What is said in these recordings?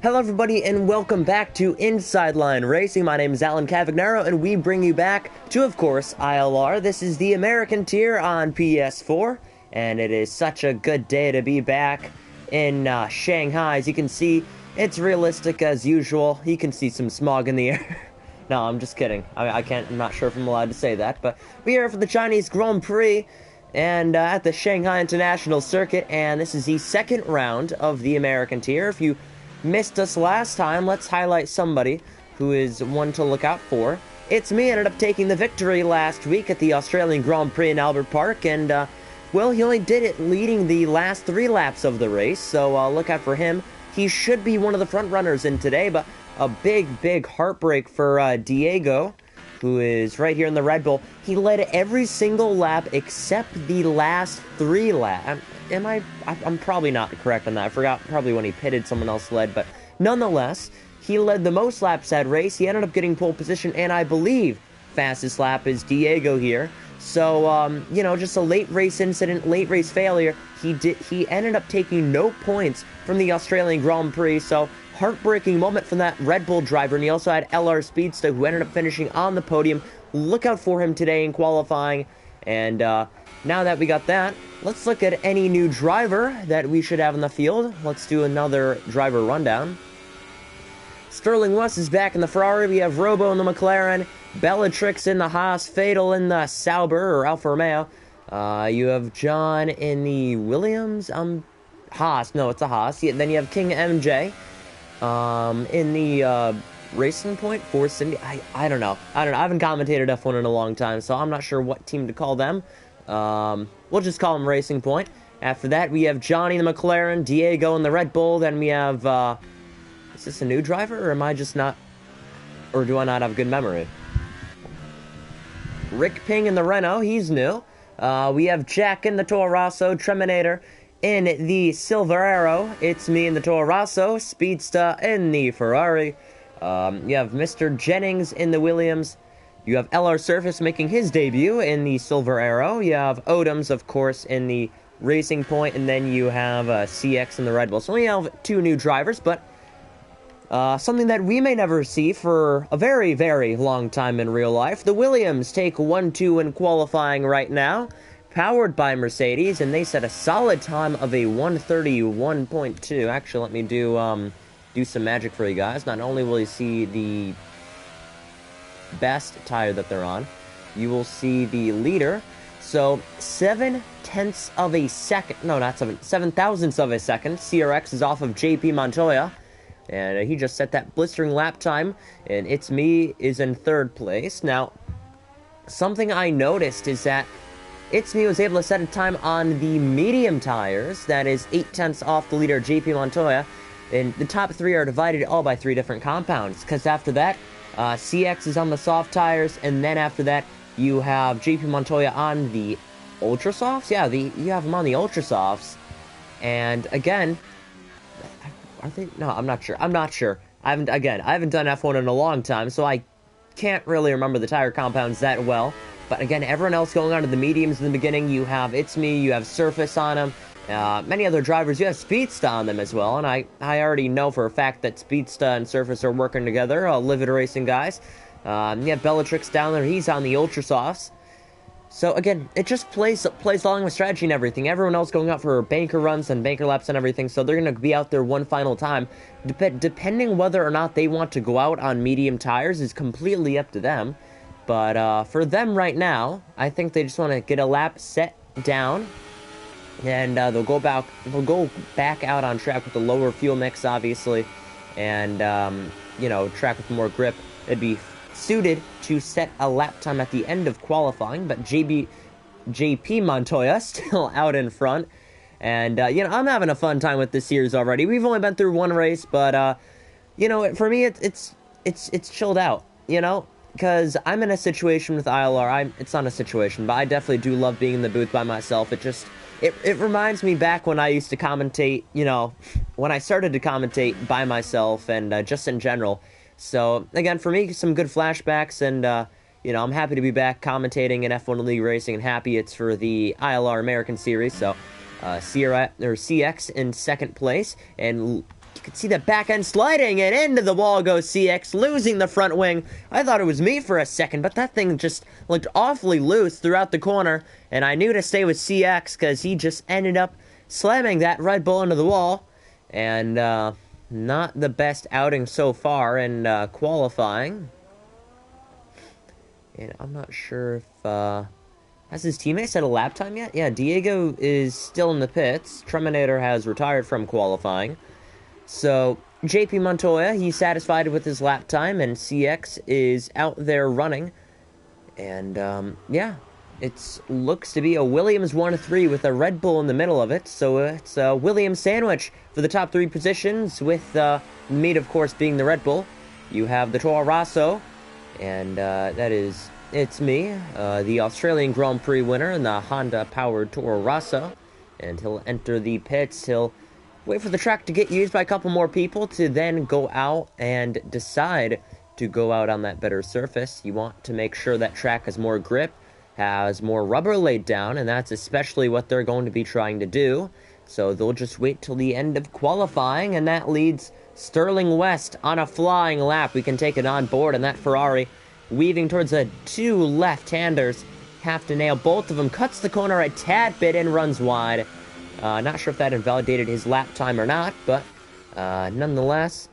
Hello everybody and welcome back to Inside Line Racing. My name is Alan Cavagnaro and we bring you back to, of course, ILR. This is the American tier on PS4 and it is such a good day to be back in Shanghai. As you can see, it's realistic as usual. You can see some smog in the air. No, I'm just kidding. I'm not sure if I'm allowed to say that, but we are here for the Chinese Grand Prix and at the Shanghai International Circuit, and this is the second round of the American tier. If you missed us last time, let's highlight somebody who is one to look out for. It's me. Ended up taking the victory last week at the Australian Grand Prix in Albert Park, and well, he only did it leading the last 3 laps of the race, so look out for him. He should be one of the front runners in today, but a big heartbreak for Diego, who is right here in the Red Bull. He led every single lap except the last 3 laps. I'm probably not correct on that. I forgot probably when he pitted, someone else led, but nonetheless, he led the most laps that race. He ended up getting pole position, and I believe fastest lap is Diego here. So, you know, just a late race incident, late race failure. He ended up taking no points from the Australian Grand Prix, so heartbreaking moment from that Red Bull driver. And he also had LR Speedster, who ended up finishing on the podium. Look out for him today in qualifying. And now that we got that, let's look at any new driver that we should have in the field. Let's do another driver rundown. Sterling West is back in the Ferrari. We have Robo in the McLaren, Bellatrix in the Haas, Fatal in the Sauber or Alfa Romeo. You have John in the Williams, Haas. No, it's a Haas. Yeah, then you have King MJ in the Racing Point, Force India. I don't know. I haven't commentated F1 in a long time, so I'm not sure what team to call them. We'll just call them Racing Point. After that, we have Johnny in the McLaren, Diego in the Red Bull. Then we have, is this a new driver, or am I just not, or do I not have good memory? Rick Ping in the Renault, he's new. We have Jack in the Toro Rosso, Treminator in the Silver Arrow. It's me in the Toro Rosso, Speedster in the Ferrari. You have Mr. Jennings in the Williams. You have LR Surface making his debut in the Silver Arrow. You have Odoms, of course, in the Racing Point. And then you have CX in the Red Bull. So we have 2 new drivers, but something that we may never see for a very long time in real life. The Williams take 1-2 in qualifying right now, powered by Mercedes, and they set a solid time of a 1:31.2. Actually, let me do some magic for you guys. Not only will you see the best tire that they're on, you will see the leader. So 7/10 of a second, no, not 7/7,000ths of a second. CRX is off of JP Montoya, and he just set that blistering lap time, and It's Me is in 3rd place. Now, something I noticed is that It's Me was able to set a time on the medium tires, that is 8/10 off the leader JP Montoya, and the top 3 are divided all by 3 different compounds, because after that, CX is on the soft tires, and then after that, you have JP Montoya on the Ultra Softs. Yeah, you have them on the Ultra Softs, and again, are they? No, I'm not sure. I haven't done F1 in a long time, so I can't really remember the tire compounds that well. But again, everyone else going on to the mediums in the beginning. You have It's Me, you have Surface on them. Many other drivers, you have Speedster on them as well, and I already know for a fact that Speedster and Surface are working together, Livid Racing guys. You have Bellatrix down there, he's on the Ultra Softs. So again, it just plays along with strategy and everything. Everyone else going out for banker runs and banker laps and everything, so they're going to be out there one final time. Depending whether or not they want to go out on medium tires is completely up to them. But for them right now, I think they just want to get a lap set down, and they'll go back out on track with a lower fuel mix, obviously, and you know, track with more grip. It'd be suited to set a lap time at the end of qualifying, but JP Montoya still out in front, and you know, I'm having a fun time with this series already. We've only been through 1 race, but you know, for me, it's chilled out, you know. Because I'm in a situation with ILR, it's not a situation, but I definitely do love being in the booth by myself. It reminds me back when I used to commentate, you know, when I started to commentate by myself and just in general. So, again, for me, some good flashbacks, and, you know, I'm happy to be back commentating in F1 League Racing, and happy it's for the ILR American Series. So, CX in 2nd place, and You can see the back end sliding, and into the wall goes CX, losing the front wing. I thought it was me for a second, but that thing just looked awfully loose throughout the corner, and I knew to stay with CX because he just ended up slamming that Red Bull into the wall, and not the best outing so far in qualifying. And I'm not sure if, has his teammate set a lap time yet? Yeah, Diego is still in the pits. Treminator has retired from qualifying. So, JP Montoya, he's satisfied with his lap time, and CX is out there running. And, yeah, it looks to be a Williams 1-3 with a Red Bull in the middle of it. So, it's a Williams sandwich for the top 3 positions, with meat, of course, being the Red Bull. You have the Toro Rosso, and it's me, the Australian Grand Prix winner in the Honda-powered Toro Rosso. And he'll enter the pits. He'll wait for the track to get used by a couple more people to then go out and decide to go out on that better surface. You want to make sure that track has more grip, has more rubber laid down, and that's especially what they're going to be trying to do. So they'll just wait till the end of qualifying, and that leads Sterling West on a flying lap. We can take it on board, and that Ferrari, weaving towards the 2 left-handers, have to nail both of them, cuts the corner a tad bit and runs wide. Not sure if that invalidated his lap time or not, but nonetheless,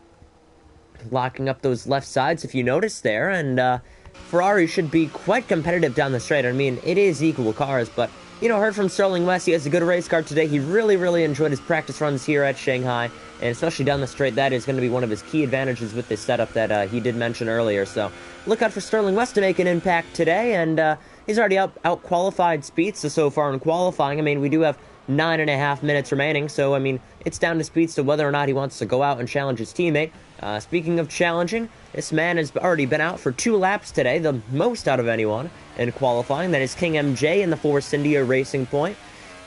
locking up those left sides, if you notice there, and Ferrari should be quite competitive down the straight. I mean, it is equal cars, but, you know, heard from Sterling West, he has a good race car today. He really enjoyed his practice runs here at Shanghai, and especially down the straight, that is going to be one of his key advantages with this setup that he did mention earlier. So look out for Sterling West to make an impact today, and he's already out-qualified Speedsta so far in qualifying. I mean, we do have 9.5 minutes remaining, so, I mean, it's down to Speedsta whether or not he wants to go out and challenge his teammate. Speaking of challenging, this man has already been out for 2 laps today, the most out of anyone in qualifying. That is King MJ in the Force India Racing Point.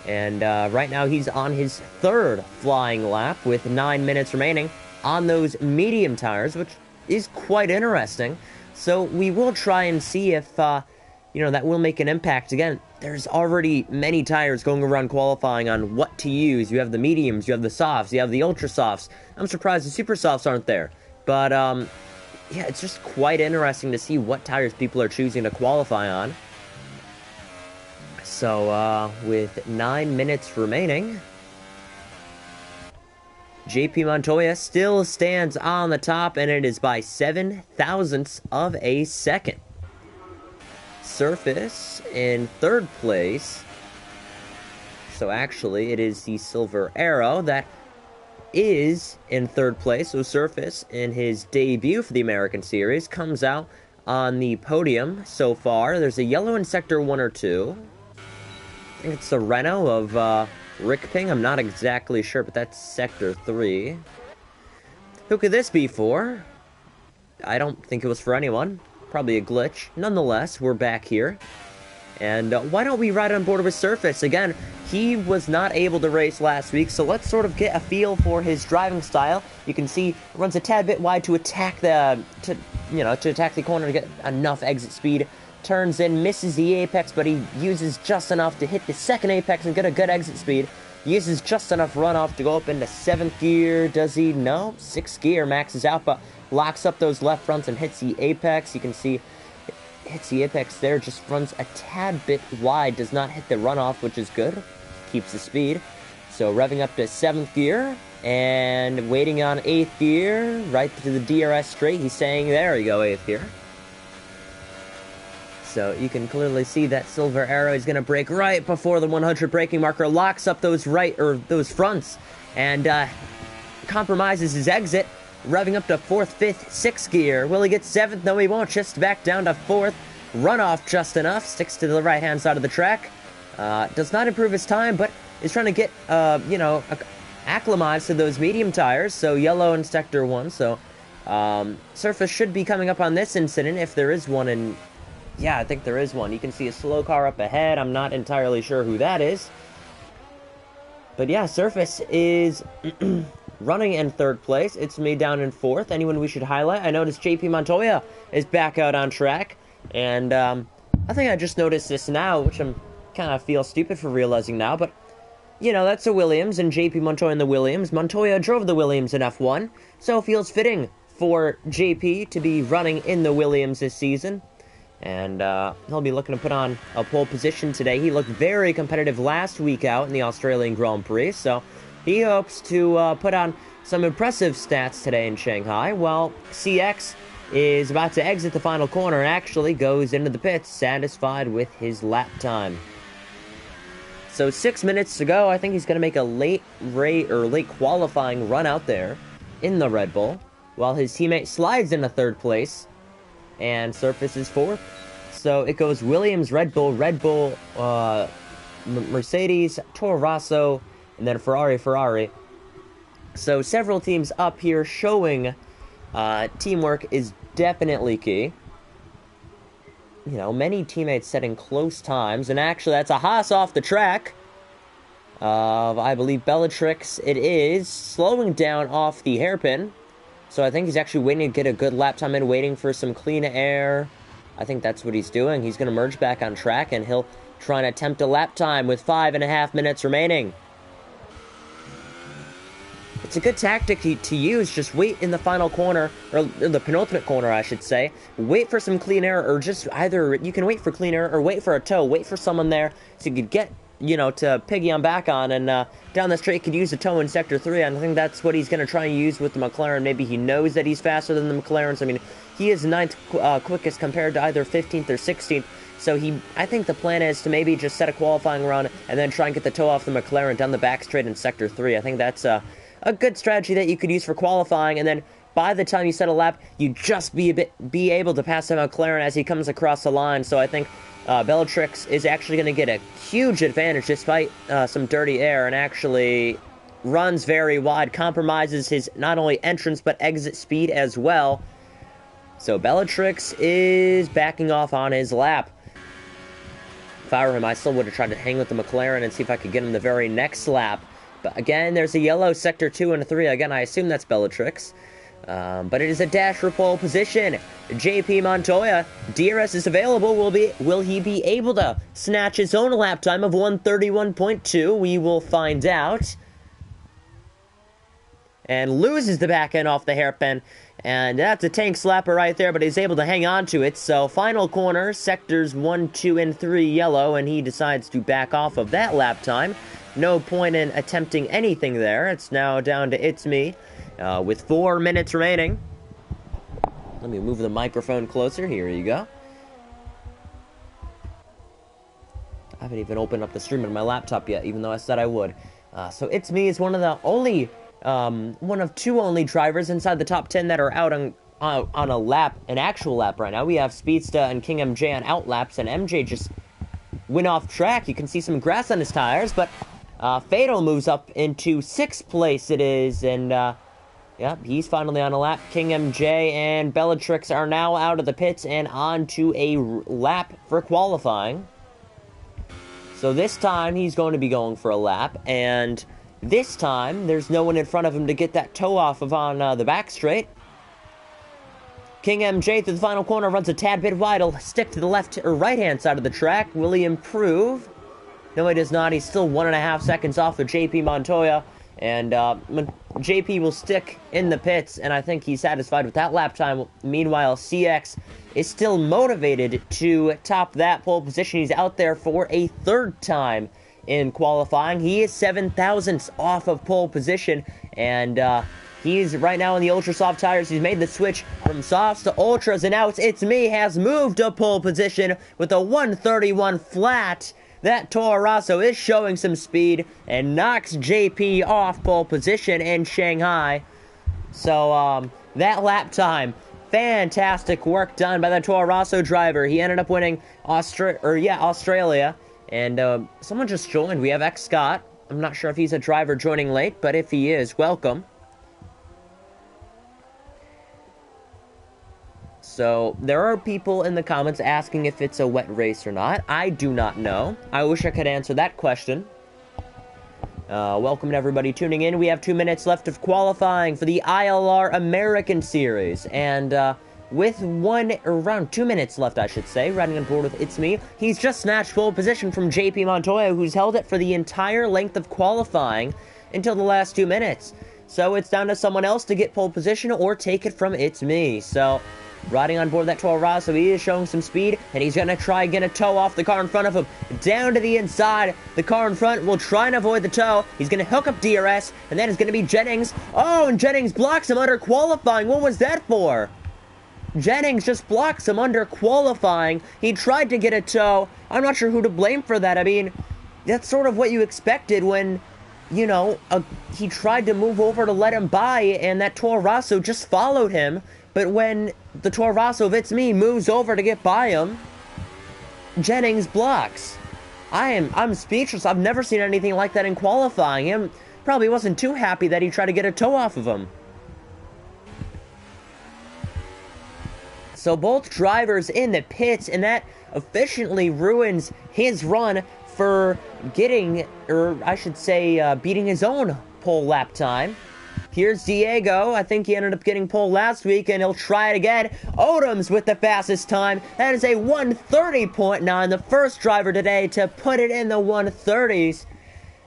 And right now he's on his 3rd flying lap with 9 minutes remaining on those medium tires, which is quite interesting. So we will try and see if, you know, that will make an impact. Again, there's already many tires going around qualifying on what to use. You have the mediums, you have the softs, you have the ultra softs. I'm surprised the super softs aren't there. But, yeah, it's just quite interesting to see what tires people are choosing to qualify on. So, with 9 minutes remaining, JP Montoya still stands on the top, and it is by 7 thousandths of a second. Surface in 3rd place. So actually, it is the Silver Arrow that is in 3rd place. So Surface, in his debut for the American Series, comes out on the podium so far. There's a yellow in Sector 1 or 2. I think it's the Renault of Rick Ping. I'm not exactly sure, but that's Sector 3. Who could this be for? I don't think it was for anyone. Probably a glitch. Nonetheless, we're back here. And why don't we ride on board with Surface? Again, he was not able to race last week, so let's sort of get a feel for his driving style. You can see runs a tad bit wide to attack the attack the corner to get enough exit speed. Turns in, misses the apex, but he uses just enough to hit the 2nd apex and get a good exit speed. Uses just enough runoff to go up into 7th gear. Does he? No. 6th gear, maxes out, but locks up those left fronts and hits the apex. You can see hits the apex there, just runs a tad bit wide, does not hit the runoff, which is good. Keeps the speed. So revving up to 7th gear and waiting on 8th gear, right to the DRS straight. He's saying, there we go, 8th gear. So you can clearly see that Silver Arrow is going to brake right before the 100 braking marker, locks up those those fronts, and compromises his exit, revving up to 4th, 5th, 6th gear. Will he get 7th? No, he won't. Just back down to 4th. Runoff just enough. Sticks to the right-hand side of the track. Does not improve his time, but is trying to get, acclimatized to those medium tires. So yellow in Sector 1. So Surface should be coming up on this incident if there is one. And yeah, I think there is one. You can see a slow car up ahead. I'm not entirely sure who that is. But yeah, Surface is running in 3rd place. It's me down in 4th. Anyone we should highlight? I noticed JP Montoya is back out on track. And I think I just noticed this now, which I'm kind of feel stupid for realizing now. But you know, that's a Williams, and JP Montoya in the Williams. Montoya drove the Williams in F1, so it feels fitting for JP to be running in the Williams this season. And he'll be looking to put on a pole position today. He looked very competitive last week out in the Australian Grand Prix, so he hopes to put on some impressive stats today in Shanghai. Well, CX is about to exit the final corner and actually goes into the pits, satisfied with his lap time. So 6 minutes to go. I think he's going to make a late qualifying run out there in the Red Bull, while his teammate slides into third place and surfaces fourth. So it goes Williams, Red Bull, Mercedes, Toro Rosso, and then Ferrari. So several teams up here showing teamwork is definitely key. You know, many teammates setting close times, and actually that's a Haas off the track. I believe Bellatrix, it is, slowing down off the hairpin. So I think he's actually waiting to get a good lap time in, waiting for some clean air. I think that's what he's doing. He's going to merge back on track, and he'll try and attempt a lap time with 5.5 minutes remaining. It's a good tactic to use. Just wait in the final corner, or the penultimate corner, I should say. Wait for some clean air, or just either you can wait for clean air or wait for a tow. Wait for someone there so you could get, you know, to piggy on back on, and down the straight could use a tow in Sector 3, and I think that's what he's going to try and use with the McLaren. Maybe he knows that he's faster than the McLarens. I mean, he is 9th quickest compared to either 15th or 16th, so I think the plan is to maybe just set a qualifying run and then try and get the tow off the McLaren down the back straight in Sector 3. I think that's a good strategy that you could use for qualifying, and then by the time you set a lap, you just be able to pass the McLaren as he comes across the line. So I think Bellatrix is actually going to get a huge advantage despite some dirty air, and actually runs very wide, compromises his not only entrance but exit speed as well. So Bellatrix is backing off on his lap. If I were him, I still would have tried to hang with the McLaren and see if I could get him the very next lap. But again, there's a yellow Sector 2 and a 3. Again, I assume that's Bellatrix. But it is a dash for pole position. JP Montoya, DRS is available. Will he be able to snatch his own lap time of 1:31.2? We will find out. And loses the back end off the hairpin. And that's a tank slapper right there, but he's able to hang on to it. So final corner, sectors 1, 2, and 3 yellow, and he decides to back off of that lap time. No point in attempting anything there. It's now down to it's me with 4 minutes remaining. Let me move the microphone closer. Here you go. I haven't even opened up the stream on my laptop yet, even though I said I would. So it's me is one of the only, one of 2 only drivers inside the top 10 that are out on a lap, an actual lap right now. We have Speedsta and King MJ on out laps, and MJ just went off track. You can see some grass on his tires, but Fatal moves up into 6th place it is, and yeah, he's finally on a lap. King MJ and Bellatrix are now out of the pits and on to a lap for qualifying. So this time he's going to be going for a lap, and this time there's no one in front of him to get that toe off of on the back straight. King MJ through the final corner runs a tad bit wide. He'll stick to the left or right-hand side of the track. Will he improve? No, he does not. He's still 1.5 seconds off of JP Montoya. And JP will stick in the pits, and I think he's satisfied with that lap time. Meanwhile, CX is still motivated to top that pole position. He's out there for a 3rd time in qualifying. He is 7 thousandths off of pole position, and he's right now in the ultra soft tires. He's made the switch from softs to ultras, and now it's me has moved to pole position with a 131 flat. That Toro Rosso is showing some speed and knocks JP off pole position in Shanghai. So that lap time, fantastic work done by the Toro Rosso driver. He ended up winning Australia. And someone just joined. We have X Scott. I'm not sure if he's a driver joining late, but if he is, welcome. So, there are people in the comments asking if it's a wet race or not. I do not know. I wish I could answer that question. Welcome to everybody tuning in. We have 2 minutes left of qualifying for the ILR American Series. And with around 2 minutes left, I should say, riding on board with It's Me. He's just snatched pole position from JP Montoya, who's held it for the entire length of qualifying until the last 2 minutes. So it's down to someone else to get pole position or take it from It's Me. So riding on board that Toro Rosso, he is showing some speed, and he's going to try and get a toe off the car in front of him. Down to the inside, the car in front will try and avoid the toe. He's going to hook up DRS, and then it's going to be Jennings. Oh, and Jennings blocks him under qualifying. What was that for? Jennings just blocks him under qualifying. He tried to get a toe. I'm not sure who to blame for that. I mean, that's sort of what you expected when, you know, he tried to move over to let him by, and that Toro Rosso just followed him. But when the Toro Rosso of It's Me moves over to get by him, Jennings blocks. I'm speechless. I've never seen anything like that in qualifying. Him probably wasn't too happy that he tried to get a toe off of him. So both drivers in the pits, and that efficiently ruins his run for getting, or I should say, beating his own pole lap time. Here's Diego. I think he ended up getting pole last week, and he'll try it again. Odoms with the fastest time. That is a 1:30.9, the first driver today to put it in the 1:30s.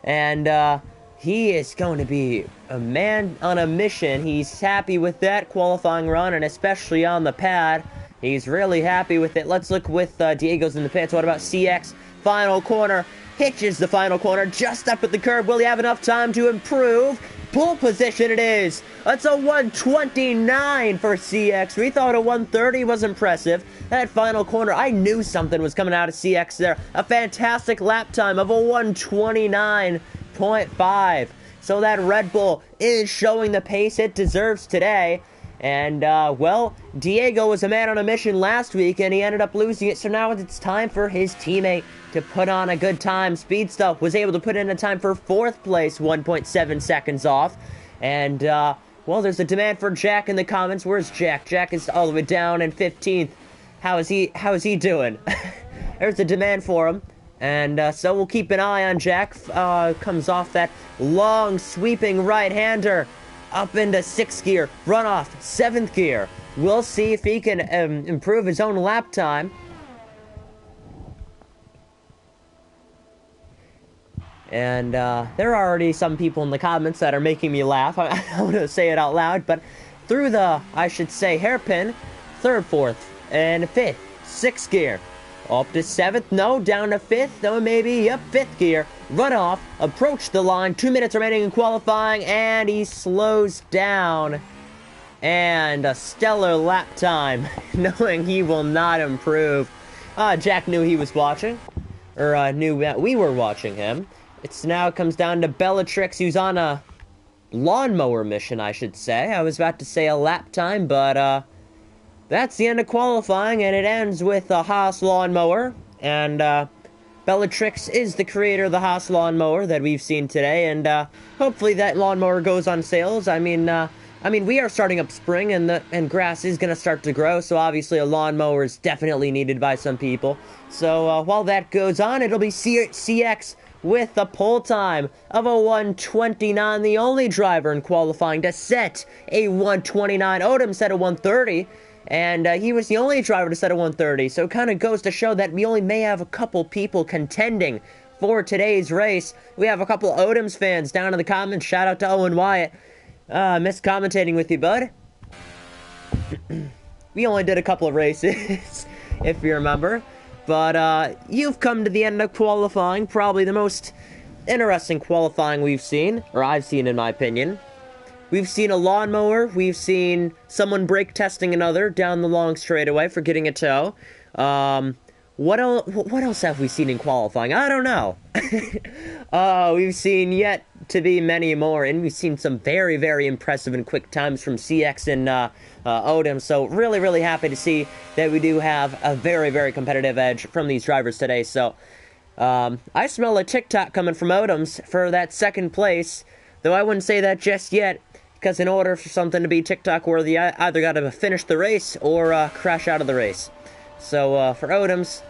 And he is going to be a man on a mission. He's happy with that qualifying run, and especially on the pad. He's really happy with it. Let's look with Diego's in the pits. What about CX? Final corner. Hitches the final corner just up at the curb. Will he have enough time to improve? Pole position it is. That's a 1:29 for CX. We thought a 1:30 was impressive. That final corner, I knew something was coming out of CX there. A fantastic lap time of a 1:29.5. So that Red Bull is showing the pace it deserves today. And, well, Diego was a man on a mission last week, and he ended up losing it. So now it's time for his teammate to put on a good time. Speedstuff was able to put in a time for 4th place, 1.7 seconds off. And, well, there's a demand for Jack in the comments. Where's Jack? Jack is all the way down in 15th. How is he doing? There's a demand for him. And, so we'll keep an eye on Jack. Comes off that long, sweeping right-hander. Up into 6th gear, run off 7th gear. We'll see if he can improve his own lap time. And there are already some people in the comments that are making me laugh. I don't want to say it out loud, but through the, I should say, hairpin, 3rd, 4th, and 5th, 6th gear. Up to 7th, no, down to 5th, no, maybe, yep, 5th gear. Run off, approach the line, 2 minutes remaining in qualifying, and he slows down. And a stellar lap time, knowing he will not improve. Jack knew he was watching, or knew that we were watching him. It's now comes down to Bellatrix, who's on a lawnmower mission, I should say. I was about to say a lap time, but, that's the end of qualifying, and it ends with a Haas lawnmower, and Bellatrix is the creator of the Haas lawnmower that we've seen today, and hopefully that lawnmower goes on sales. I mean, we are starting up spring, and grass is going to start to grow, so obviously a lawnmower is definitely needed by some people. So while that goes on, it'll be CX with a pole time of a 1:29, the only driver in qualifying to set a 1:29. Odom set a 1:30. And he was the only driver to set a 1:30, so it kind of goes to show that we only may have a couple people contending for today's race. We have a couple Odoms fans down in the comments. Shout out to Owen Wyatt. Missed commentating with you, bud. We only did a couple of races, if you remember. But you've come to the end of qualifying, probably the most interesting qualifying we've seen, or I've seen in my opinion. We've seen a lawnmower. We've seen someone brake testing another down the long straightaway for getting a tow. What else have we seen in qualifying? I don't know. We've seen yet to be many more, and we've seen some very, very impressive and quick times from CX and Odom. So really, really happy to see that we do have a very, very competitive edge from these drivers today. So I smell a TikTok coming from Odoms for that 2nd place, though I wouldn't say that just yet. Because in order for something to be TikTok-worthy, I either got to finish the race or crash out of the race. So for Odoms,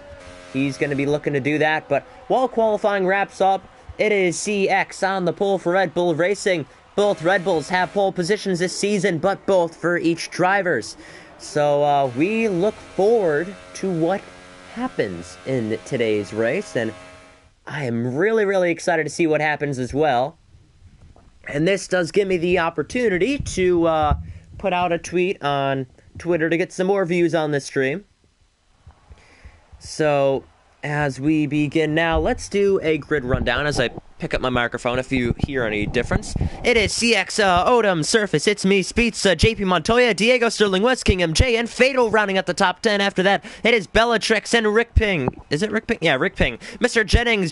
he's going to be looking to do that. But while qualifying wraps up, it is CX on the pole for Red Bull Racing. Both Red Bulls have pole positions this season, but both for each drivers. So we look forward to what happens in today's race, and I am really, really excited to see what happens as well. And this does give me the opportunity to put out a tweet on Twitter to get some more views on this stream. So, as we begin now, let's do a grid rundown as I pick up my microphone if you hear any difference. It is CX, Odom, Surface, It's Me, Speeds, JP Montoya, Diego Sterling, West Kingham, J, and Fatal rounding out the top 10. After that, it is Bellatrix and Rick Ping. Is it Rick Ping? Yeah, Rick Ping. Mr. Jennings,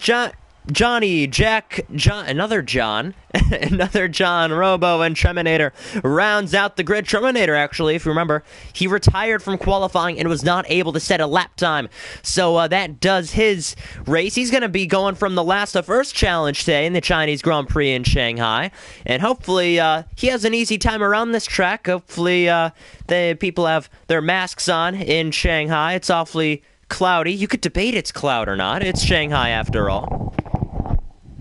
Johnny, Jack, another John, Robo, and Treminator rounds out the grid. Treminator, actually, if you remember, he retired from qualifying and was not able to set a lap time. So that does his race. He's going to be going from the last to first challenge today in the Chinese Grand Prix in Shanghai. And hopefully he has an easy time around this track. Hopefully the people have their masks on in Shanghai. It's awfully cloudy. You could debate it's cloud or not. It's Shanghai after all.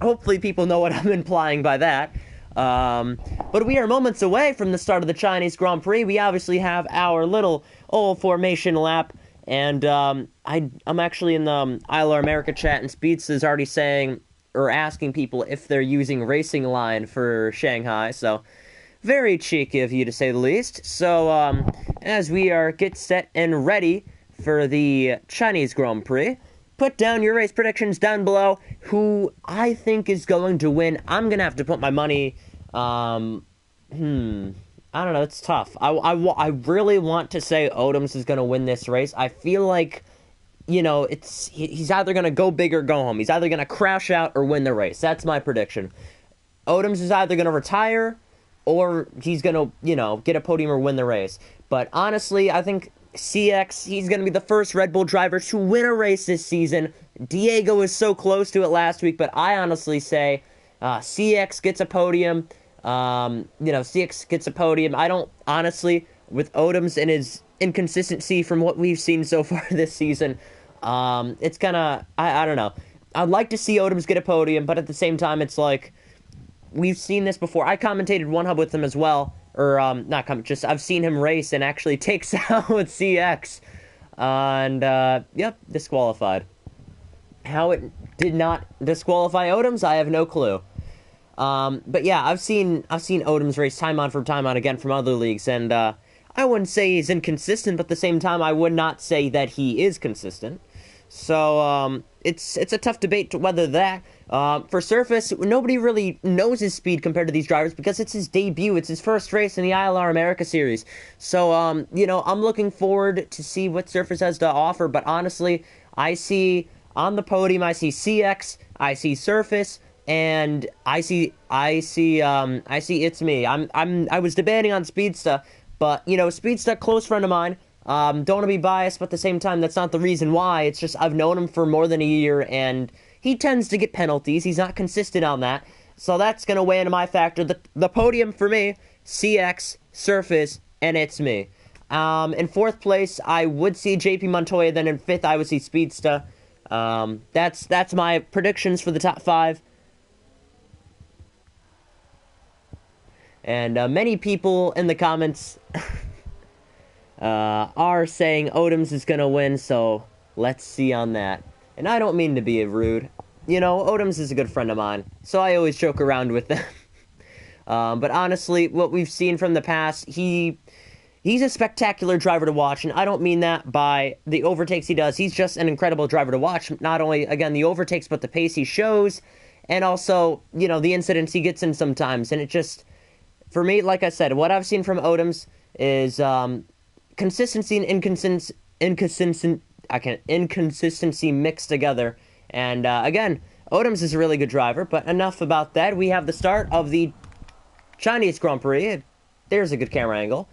Hopefully people know what I'm implying by that. But we are moments away from the start of the Chinese Grand Prix. We obviously have our little old formation lap. And I'm actually in the ILR America chat, and Speeds is already saying, or asking people if they're using Racing Line for Shanghai. So, very cheeky of you to say the least. So, as we get set and ready for the Chinese Grand Prix, put down your race predictions down below. Who I think is going to win. I'm going to have to put my money, I don't know, it's tough. I really want to say Odoms is going to win this race. I feel like, you know, he's either going to go big or go home. He's either going to crash out or win the race. That's my prediction. Odoms is either going to retire or he's going to, you know, get a podium or win the race. But honestly, I think CX, he's going to be the first Red Bull driver to win a race this season. Diego was so close to it last week, but I honestly say CX gets a podium. CX gets a podium. I don't, honestly, with Odoms and his inconsistency from what we've seen so far this season, it's gonna, I don't know. I'd like to see Odoms get a podium, but at the same time, it's like, we've seen this before. I commentated one hub with him as well. I've seen him race and actually takes out with CX. Yep, disqualified. How it did not disqualify Odoms, I have no clue. But yeah, I've seen Odoms race time on again from other leagues, and I wouldn't say he's inconsistent, but at the same time, I would not say that he is consistent. So, it's a tough debate to whether that. For Surface, nobody really knows his speed compared to these drivers because it's his debut. It's his first race in the ILR America Series. So, I'm looking forward to see what Surface has to offer. But honestly, I see on the podium, I see CX, I see Surface, and I see It's Me. I was debating on Speedsta, but Speedsta, close friend of mine. Don't want to be biased, but at the same time, that's not the reason why. It's just I've known him for more than a year, and he tends to get penalties. He's not consistent on that. So that's going to weigh into my factor. The podium for me, CX, Surface, and It's Me. In fourth place, I would see JP Montoya. Then in fifth, I would see Speedsta. That's my predictions for the top five. And many people in the comments are saying Odoms is going to win, so let's see on that. And I don't mean to be rude. Odoms is a good friend of mine, so I always joke around with them. But honestly, what we've seen from the past, he's a spectacular driver to watch, and I don't mean that by the overtakes he does. He's just an incredible driver to watch. Not only, again, the overtakes, but the pace he shows, and also, the incidents he gets in sometimes. And it just, for me, like I said, what I've seen from Odoms is consistency and inconsistency mixed together. And again, Odoms is a really good driver, but enough about that. We have the start of the Chinese Grand Prix. There's a good camera angle.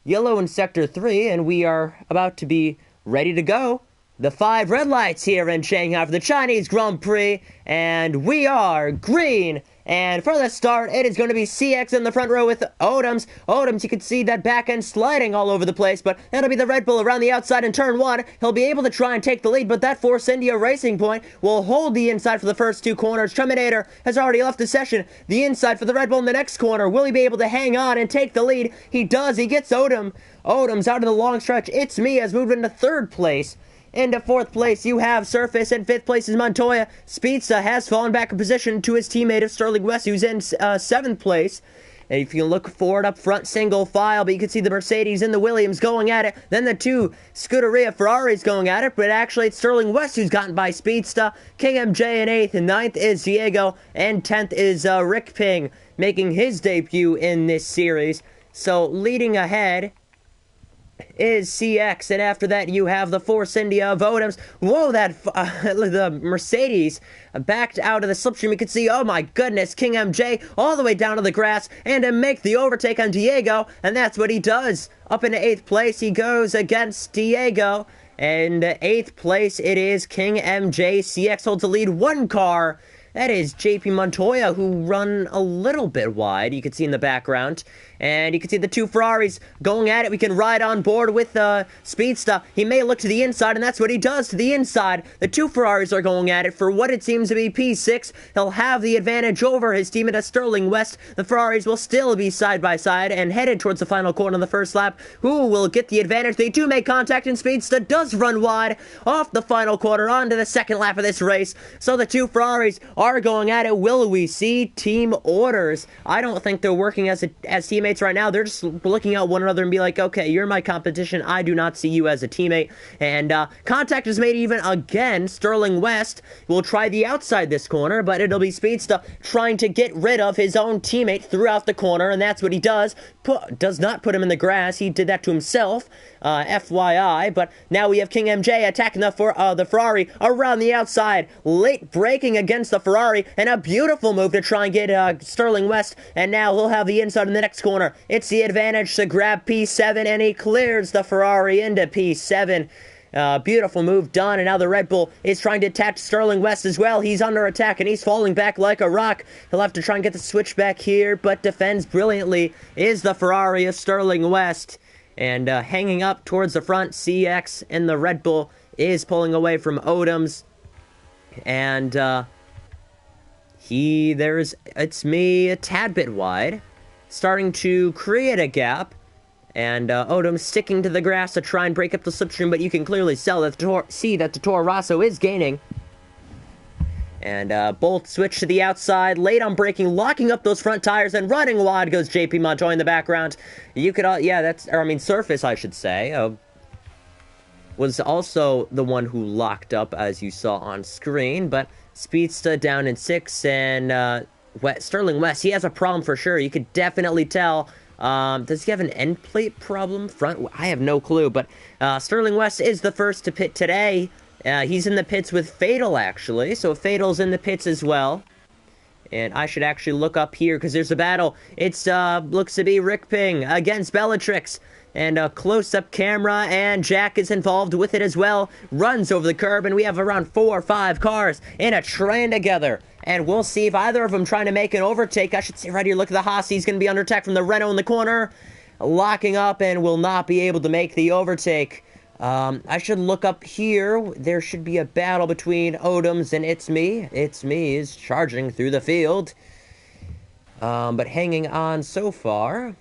Yellow in Sector 3, and we are about to be ready to go. The 5 red lights here in Shanghai for the Chinese Grand Prix, and we are green And for the start, it is going to be CX in the front row with Odoms. Odoms, you can see that back end sliding all over the place, but that'll be the Red Bull around the outside in turn 1. He'll be able to try and take the lead, but that Force India Racing Point will hold the inside for the first 2 corners. Terminator has already left the session. The inside for the Red Bull in the next corner. Will he be able to hang on and take the lead? He does. He gets Odoms out of the long stretch. It's Me has moved into 3rd place. Into 4th place, you have Surface, and 5th place is Montoya. Speedsta has fallen back in position to his teammate of Sterling West, who's in 7th place. And if you look forward up front, single file, but you can see the Mercedes and the Williams going at it. Then the 2 Scuderia Ferraris going at it, but actually it's Sterling West who's gotten by Speedsta. King MJ in 8th, and 9th is Diego, and 10th is Rick Ping, making his debut in this series. So leading ahead is CX, and after that you have the Force India of Odoms. Whoa, the Mercedes backed out of the slipstream. You can see, oh my goodness, King MJ all the way down to the grass and to make the overtake on Diego, and that's what he does. Up into 8th place, he goes against Diego, and 8th place it is King MJ. CX holds the lead 1 car. That is JP Montoya, who run a little bit wide, you can see in the background. And you can see the 2 Ferraris going at it. We can ride on board with Speedsta. He may look to the inside, and that's what he does to the inside. The 2 Ferraris are going at it for what it seems to be P6. He'll have the advantage over his teammate at Sterling West. The Ferraris will still be side by side and headed towards the final corner of the first lap. Who will get the advantage? They do make contact, and Speedsta does run wide off the final corner onto the second lap of this race. So the 2 Ferraris are going at it. Will we see team orders? I don't think they're working as teammates right now. They're just looking at one another and be like, okay, you're my competition. I do not see you as a teammate. And contact is made even again. Sterling West will try the outside this corner, but it'll be Speedsta trying to get rid of his own teammate throughout the corner, and that's what he does. Does not put him in the grass. He did that to himself, FYI. But now we have King MJ attacking the Ferrari around the outside, late braking against the Ferrari, and a beautiful move to try and get Sterling West. And now he'll have the inside in the next corner. It's the advantage to grab P7, and he clears the Ferrari into P7. Beautiful move done, and now the Red Bull is trying to attach Sterling West as well. He's under attack, and he's falling back like a rock. He'll have to try and get the switch back here, but defends brilliantly is the Ferrari of Sterling West. And hanging up towards the front, CX and the Red Bull is pulling away from Odoms. And it's Me a tad bit wide, starting to create a gap. And Odoms sticking to the grass to try and break up the slipstream, but you can clearly see that the Toro Rosso is gaining. And both switch to the outside, late on braking, locking up those front tires, and running wide goes JP Montoya in the background. You could, Surface, I should say, was also the one who locked up, as you saw on screen, but Speedsta down in 6, and Sterling West, he has a problem for sure. You could definitely tell. Does he have an end plate problem front? I have no clue, but Sterling West is the first to pit today. He's in the pits with Fatal, actually, so Fatal's in the pits as well. And I should actually look up here, because there's a battle. It's, looks to be Rick Ping against Bellatrix. And a close-up camera, and Jack is involved with it as well. Runs over the curb, and we have around 4 or 5 cars in a train together. And we'll see if either of them trying to make an overtake. I should say right here, look at the Haas. He's going to be under attack from the Renault in the corner. Locking up and will not be able to make the overtake. I should look up here. There should be a battle between Odoms and It's Me. It's Me is charging through the field. But hanging on so far.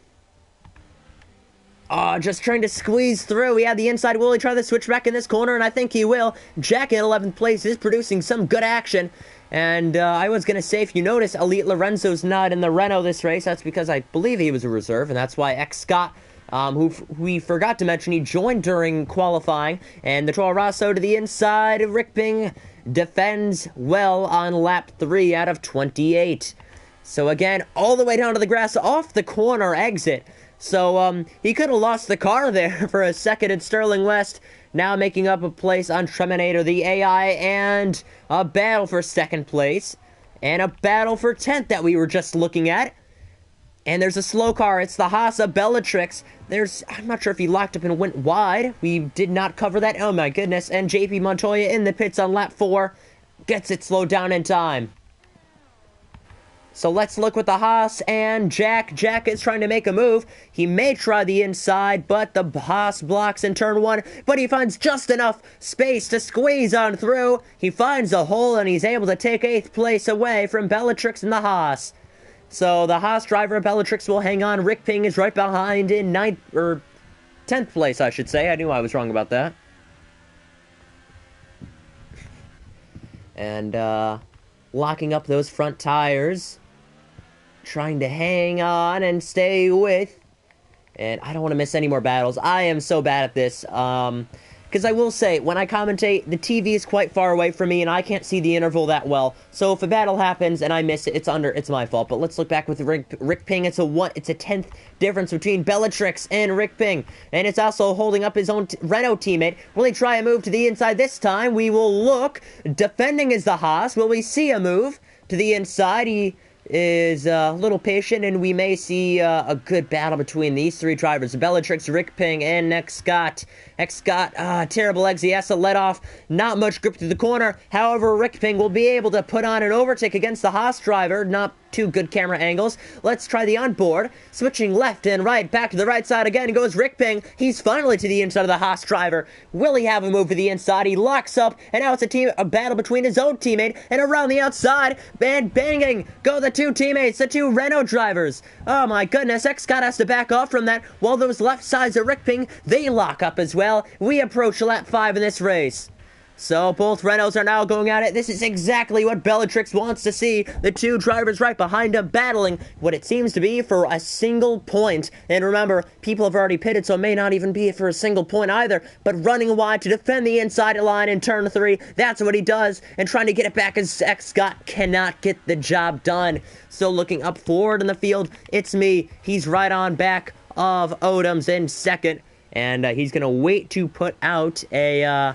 Just trying to squeeze through. He had the inside. Will he try to switch back in this corner? And I think he will. Jack in 11th place is producing some good action. And I was going to say, if you notice, Elite Lorenzo's not in the Renault this race. That's because I believe he was a reserve, and that's why X Scott, who we forgot to mention, he joined during qualifying. And the Toro Rosso to the inside. Rick Ping defends well on lap 3 out of 28. So again, all the way down to the grass, off the corner exit. So he could have lost the car there for a second at Sterling West. Now making up a place on Terminator, the AI, and a battle for 2nd place. And a battle for 10th that we were just looking at. And there's a slow car. It's the Haas of Bellatrix. I'm not sure if he locked up and went wide. We did not cover that. Oh my goodness. And JP Montoya in the pits on lap 4. Gets it slowed down in time. So let's look with the Haas and Jack. Jack is trying to make a move. He may try the inside, but the Haas blocks in turn 1. But he finds just enough space to squeeze on through. He finds a hole, and he's able to take 8th place away from Bellatrix and the Haas. So the Haas driver, Bellatrix, will hang on. Rick Ping is right behind in 10th place, I should say. I knew I was wrong about that. And, locking up those front tires. Trying to hang on and stay with. And I don't want to miss any more battles. I am so bad at this. Because I will say, when I commentate, the TV is quite far away from me, and I can't see the interval that well. So if a battle happens and I miss it, it's my fault. But let's look back with Rick Ping. It's a 10th difference between Bellatrix and Rick Ping. And it's also holding up his own Renault teammate. Will he try a move to the inside this time? We will look. Defending is the Haas. Will we see a move to the inside? He is a little patient, and we may see a good battle between these 3 drivers. Bellatrix, Rick Ping, and X Scott. X Scott, terrible exit. He has to let off. Not much grip to the corner. However, Rick Ping will be able to put on an overtake against the Haas driver. Not too good camera angles. Let's try the onboard. Switching left and right. Back to the right side again goes Rick Ping. He's finally to the inside of the Haas driver. Will he have a move to the inside? He locks up, and now it's a battle between his own teammate and around the outside. And banging go the 2 teammates, the 2 Renault drivers. Oh my goodness, X Scott has to back off from that, while those left sides of Rick Ping, they lock up as well. We approach lap 5 in this race. So both Renaults are now going at it. This is exactly what Bellatrix wants to see. The 2 drivers right behind him battling what it seems to be for a single point. And remember, people have already pitted, so it may not even be for a single point either. But running wide to defend the inside line in turn 3, that's what he does. And trying to get it back as X Scott cannot get the job done. So looking up forward in the field, it's me. He's right on back of Odoms in 2nd. And he's going to wait to put out a...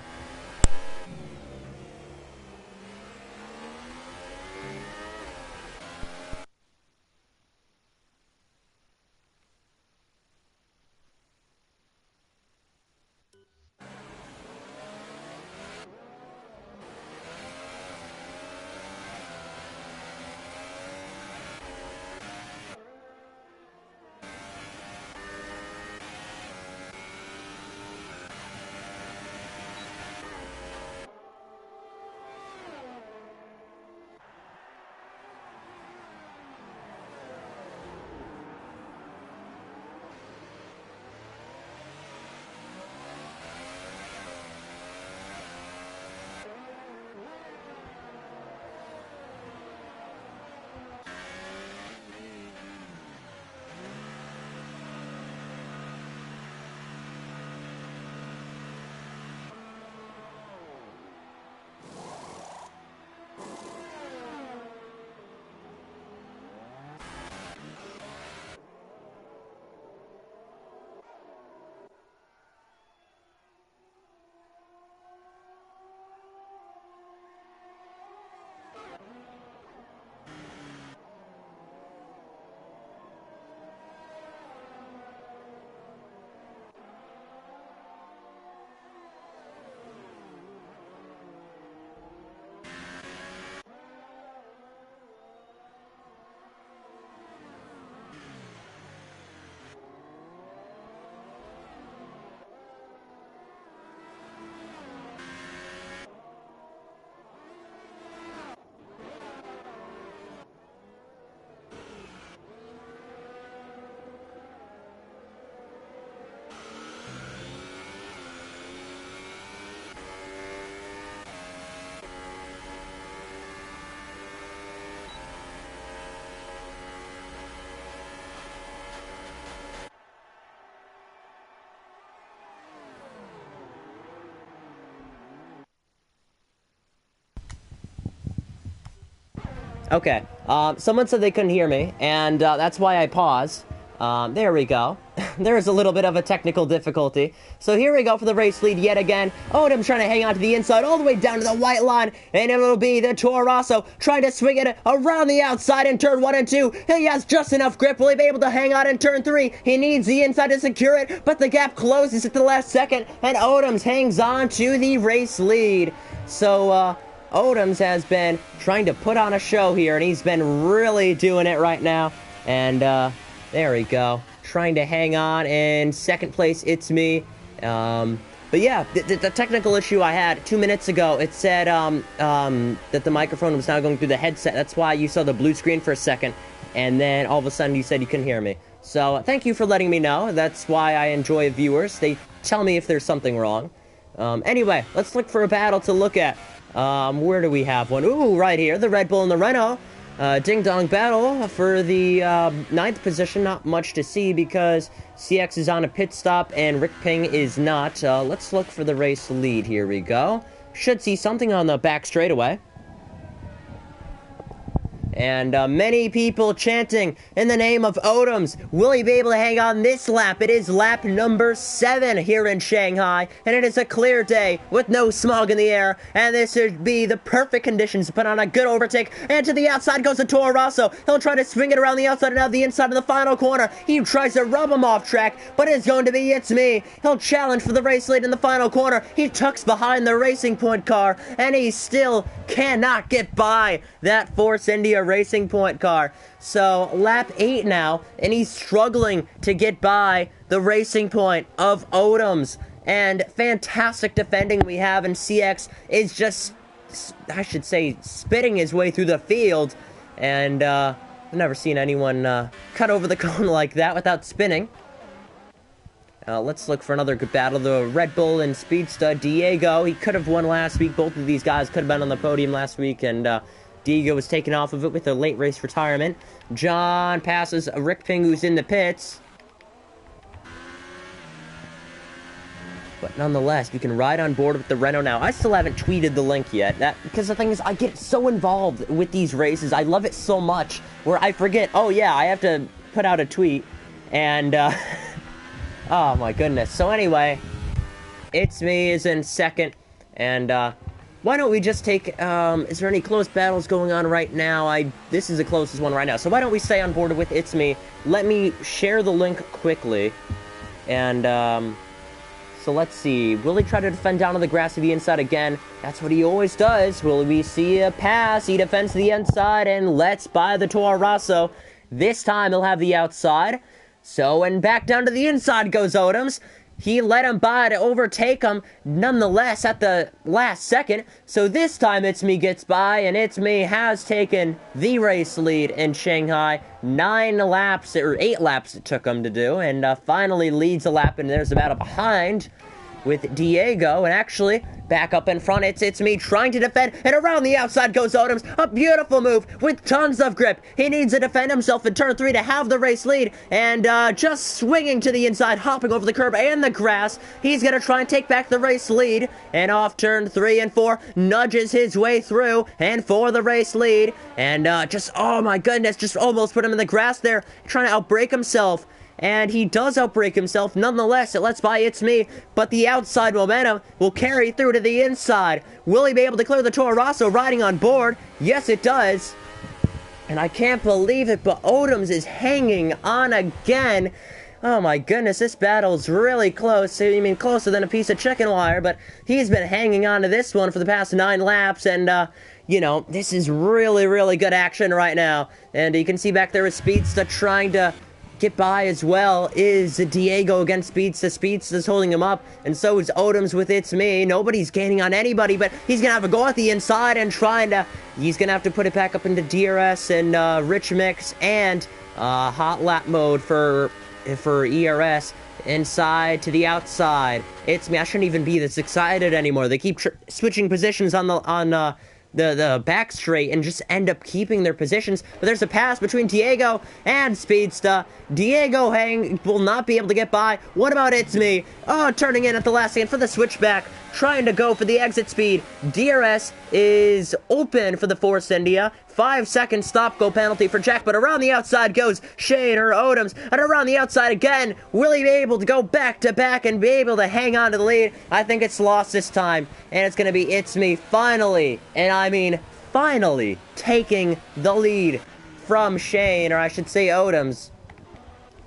Okay, someone said they couldn't hear me, and that's why I paused. There we go. There's a little bit of a technical difficulty. So here we go for the race lead yet again. Odom trying to hang on to the inside all the way down to the white line, and it'll be the Toro Rosso trying to swing it around the outside in turn 1 and 2. He has just enough grip. Will he be able to hang on in turn 3? He needs the inside to secure it, but the gap closes at the last second, and Odoms hangs on to the race lead. So, Odoms has been trying to put on a show here, and he's been really doing it right now. And there we go. Trying to hang on. In second place, it's me. But yeah, the technical issue I had 2 minutes ago, it said that the microphone was now going through the headset. That's why you saw the blue screen for a second, and then all of a sudden you said you couldn't hear me. So thank you for letting me know. That's why I enjoy viewers. They tell me if there's something wrong. Anyway, let's look for a battle to look at. Where do we have one? Ooh, right here, the Red Bull and the Renault. Ding-dong battle for the 9th position. Not much to see because CX is on a pit stop and Rick Ping is not. Let's look for the race lead. Here we go. Should see something on the back straightaway. And many people chanting in the name of Odoms. Will he be able to hang on this lap? It is lap number 7 here in Shanghai. And it is a clear day with no smog in the air. And this should be the perfect conditions to put on a good overtake. And to the outside goes the Toro Rosso. He'll try to swing it around the outside and out the inside of the final corner. He tries to rub him off track, but it's going to be It's Me. He'll challenge for the race lead in the final corner. He tucks behind the Racing Point car. And he still cannot get by that Force India Racing Point car. So lap 8 now, and he's struggling to get by the Racing Point of Odoms. And fantastic defending we have, and CX is just, I should say, spitting his way through the field. And I've never seen anyone cut over the cone like that without spinning. Let's look for another good battle. The Red Bull and Speedster Diego. He could have won last week. Both of these guys could have been on the podium last week, and Diego was taken off of it with a late race retirement. John passes Rick Ping, who's in the pits. But nonetheless, you can ride on board with the Renault now. I still haven't tweeted the link yet. Because the thing is, I get so involved with these races. I love it so much where I forget, oh yeah, I have to put out a tweet. And, oh my goodness. So anyway, It's Me is in second. And, why don't we just take, is there any close battles going on right now? This is the closest one right now. So why don't we stay on board with It's Me? Let me share the link quickly. And, so let's see. Will he try to defend down on the grass to the inside again? That's what he always does. Will we see a pass? He defends to the inside and lets by the Toro Rosso. This time he'll have the outside. So, and back down to the inside goes Odoms. He let him by to overtake him, nonetheless, at the last second. So this time It's Me gets by, and It's Me has taken the race lead in Shanghai. 9 laps, or 8 laps it took him to do, and finally leads a lap, and there's a battle behind with Diego, and actually, back up in front, It's Me trying to defend, and around the outside goes Odoms. A beautiful move with tons of grip. He needs to defend himself in turn 3 to have the race lead, and just swinging to the inside, hopping over the curb and the grass. He's going to try and take back the race lead, and off turn 3 and 4, nudges his way through, and for the race lead, and just, oh my goodness, just almost put him in the grass there, trying to outbrake himself. And he does outbrake himself. Nonetheless, it lets by It's Me. But the outside momentum will carry through to the inside. Will he be able to clear the Toro Rosso riding on board? Yes, it does. And I can't believe it, but Odoms is hanging on again. Oh my goodness, this battle's really close. I mean, closer than a piece of chicken wire. But he's been hanging on to this one for the past 9 laps. And, you know, this is really, really good action right now. And you can see back there with Speedster trying to get by as well is Diego against Speedster. Speedster's holding him up, and so is Odoms with It's Me. Nobody's gaining on anybody, but he's gonna have a go at the inside and he's gonna have to put it back up into DRS and Rich Mix and hot lap mode for ERS. Inside to the outside. It's Me. I shouldn't even be this excited anymore. They keep switching positions on the back straight and just end up keeping their positions. But there's a pass between Diego and Speedster. Diego will not be able to get by. What about It's Me? Oh, turning in at the last second for the switchback, trying to go for the exit speed. DRS is open for the Force India. 5-second stop-go penalty for Jack, but around the outside goes Shane or Odoms, and around the outside again. Will he be able to go back-to-back and be able to hang on to the lead? I think it's lost this time, and it's going to be It's Me finally, and I mean finally, taking the lead from Shane, or I should say Odoms.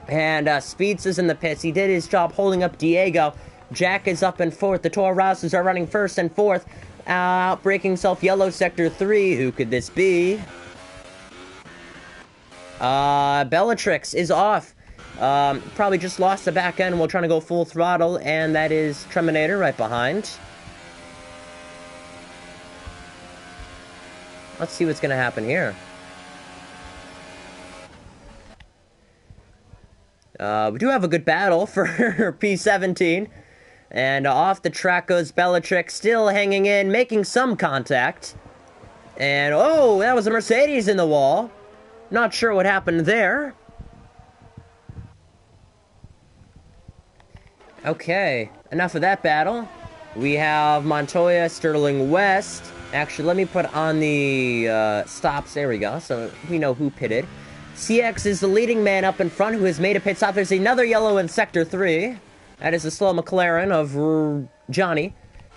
And Speeds is in the pits. He did his job holding up Diego. Jack is up in fourth. The Toro Rossos are running first and fourth. Outbreaking himself, yellow sector 3. Who could this be? Bellatrix is off. Probably just lost the back end while trying to go full throttle, and that is Treminator right behind. Let's see what's going to happen here. We do have a good battle for P17. And off the track goes Bellatrix, still hanging in, making some contact. And, oh, that was a Mercedes in the wall. Not sure what happened there. Okay, enough of that battle. We have Montoya, Sterling West. Actually, let me put on the stops. There we go, so we know who pitted. CX is the leading man up in front who has made a pit stop. There's another yellow in Sector 3. That is the slow McLaren of Johnny.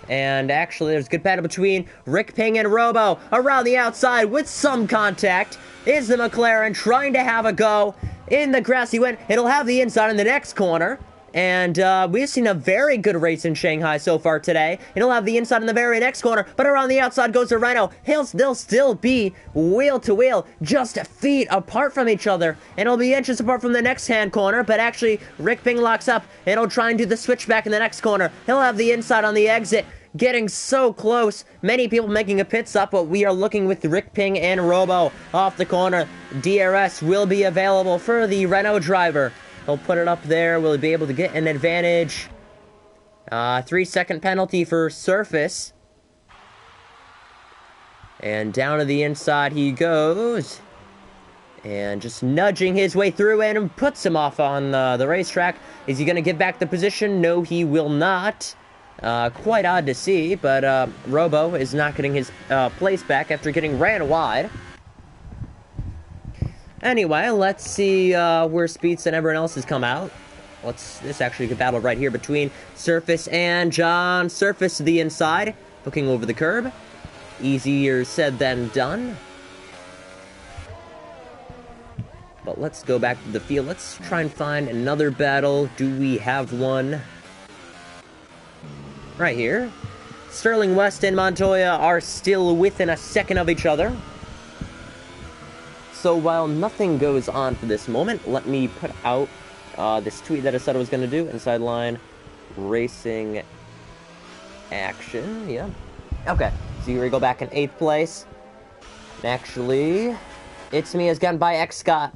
And actually, there's a good battle between Rick Ping and Robo. Around the outside with some contact is the McLaren trying to have a go. In the grassy win. It'll have the inside in the next corner. And we've seen a very good race in Shanghai so far today. It'll have the inside in the very next corner, but around the outside goes the Rhino. They'll still be wheel to wheel, just feet apart from each other. And it'll be inches apart from the next hand corner, but actually Rick Ping locks up. It'll try and do the switchback in the next corner. He'll have the inside on the exit. Getting so close. Many people making a pit stop, but we are looking with Rick Ping and Robo off the corner. DRS will be available for the Renault driver. He'll put it up there. Will he be able to get an advantage? 3-second penalty for Surface. And down to the inside he goes. And just nudging his way through and puts him off on the racetrack. Is he going to get back the position? No, he will not. Quite odd to see, but Robo is not getting his place back after getting ran wide. Anyway, let's see where Speeds and everyone else has come out. This is actually a good battle right here between Surface and John. Surface to the inside, looking over the curb. Easier said than done. But let's go back to the field. Let's try and find another battle. Do we have one? Right here. Sterling West and Montoya are still within a second of each other. So while nothing goes on for this moment, let me put out this tweet that I said I was going to do. Inside line racing action. Yeah. Okay. So here we go back in 8th place. Actually, It's Me has gotten by X Scott.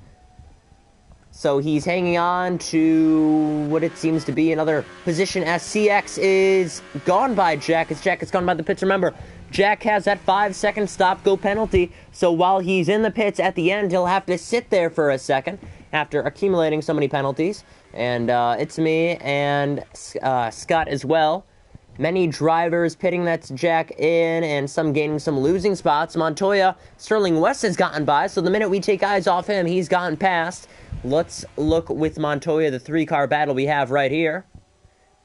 So he's hanging on to what it seems to be another position as CX is gone by Jack. As Jack has gone by the pits. Remember, Jack has that 5-second stop-go penalty. So while he's in the pits at the end, he'll have to sit there for a second after accumulating so many penalties. And It's Me and Scott as well. Many drivers pitting, that's Jack in, and some gaining some losing spots. Montoya, Sterling West has gotten by, so the minute we take eyes off him, he's gotten past. Let's look with Montoya, the 3-car battle we have right here.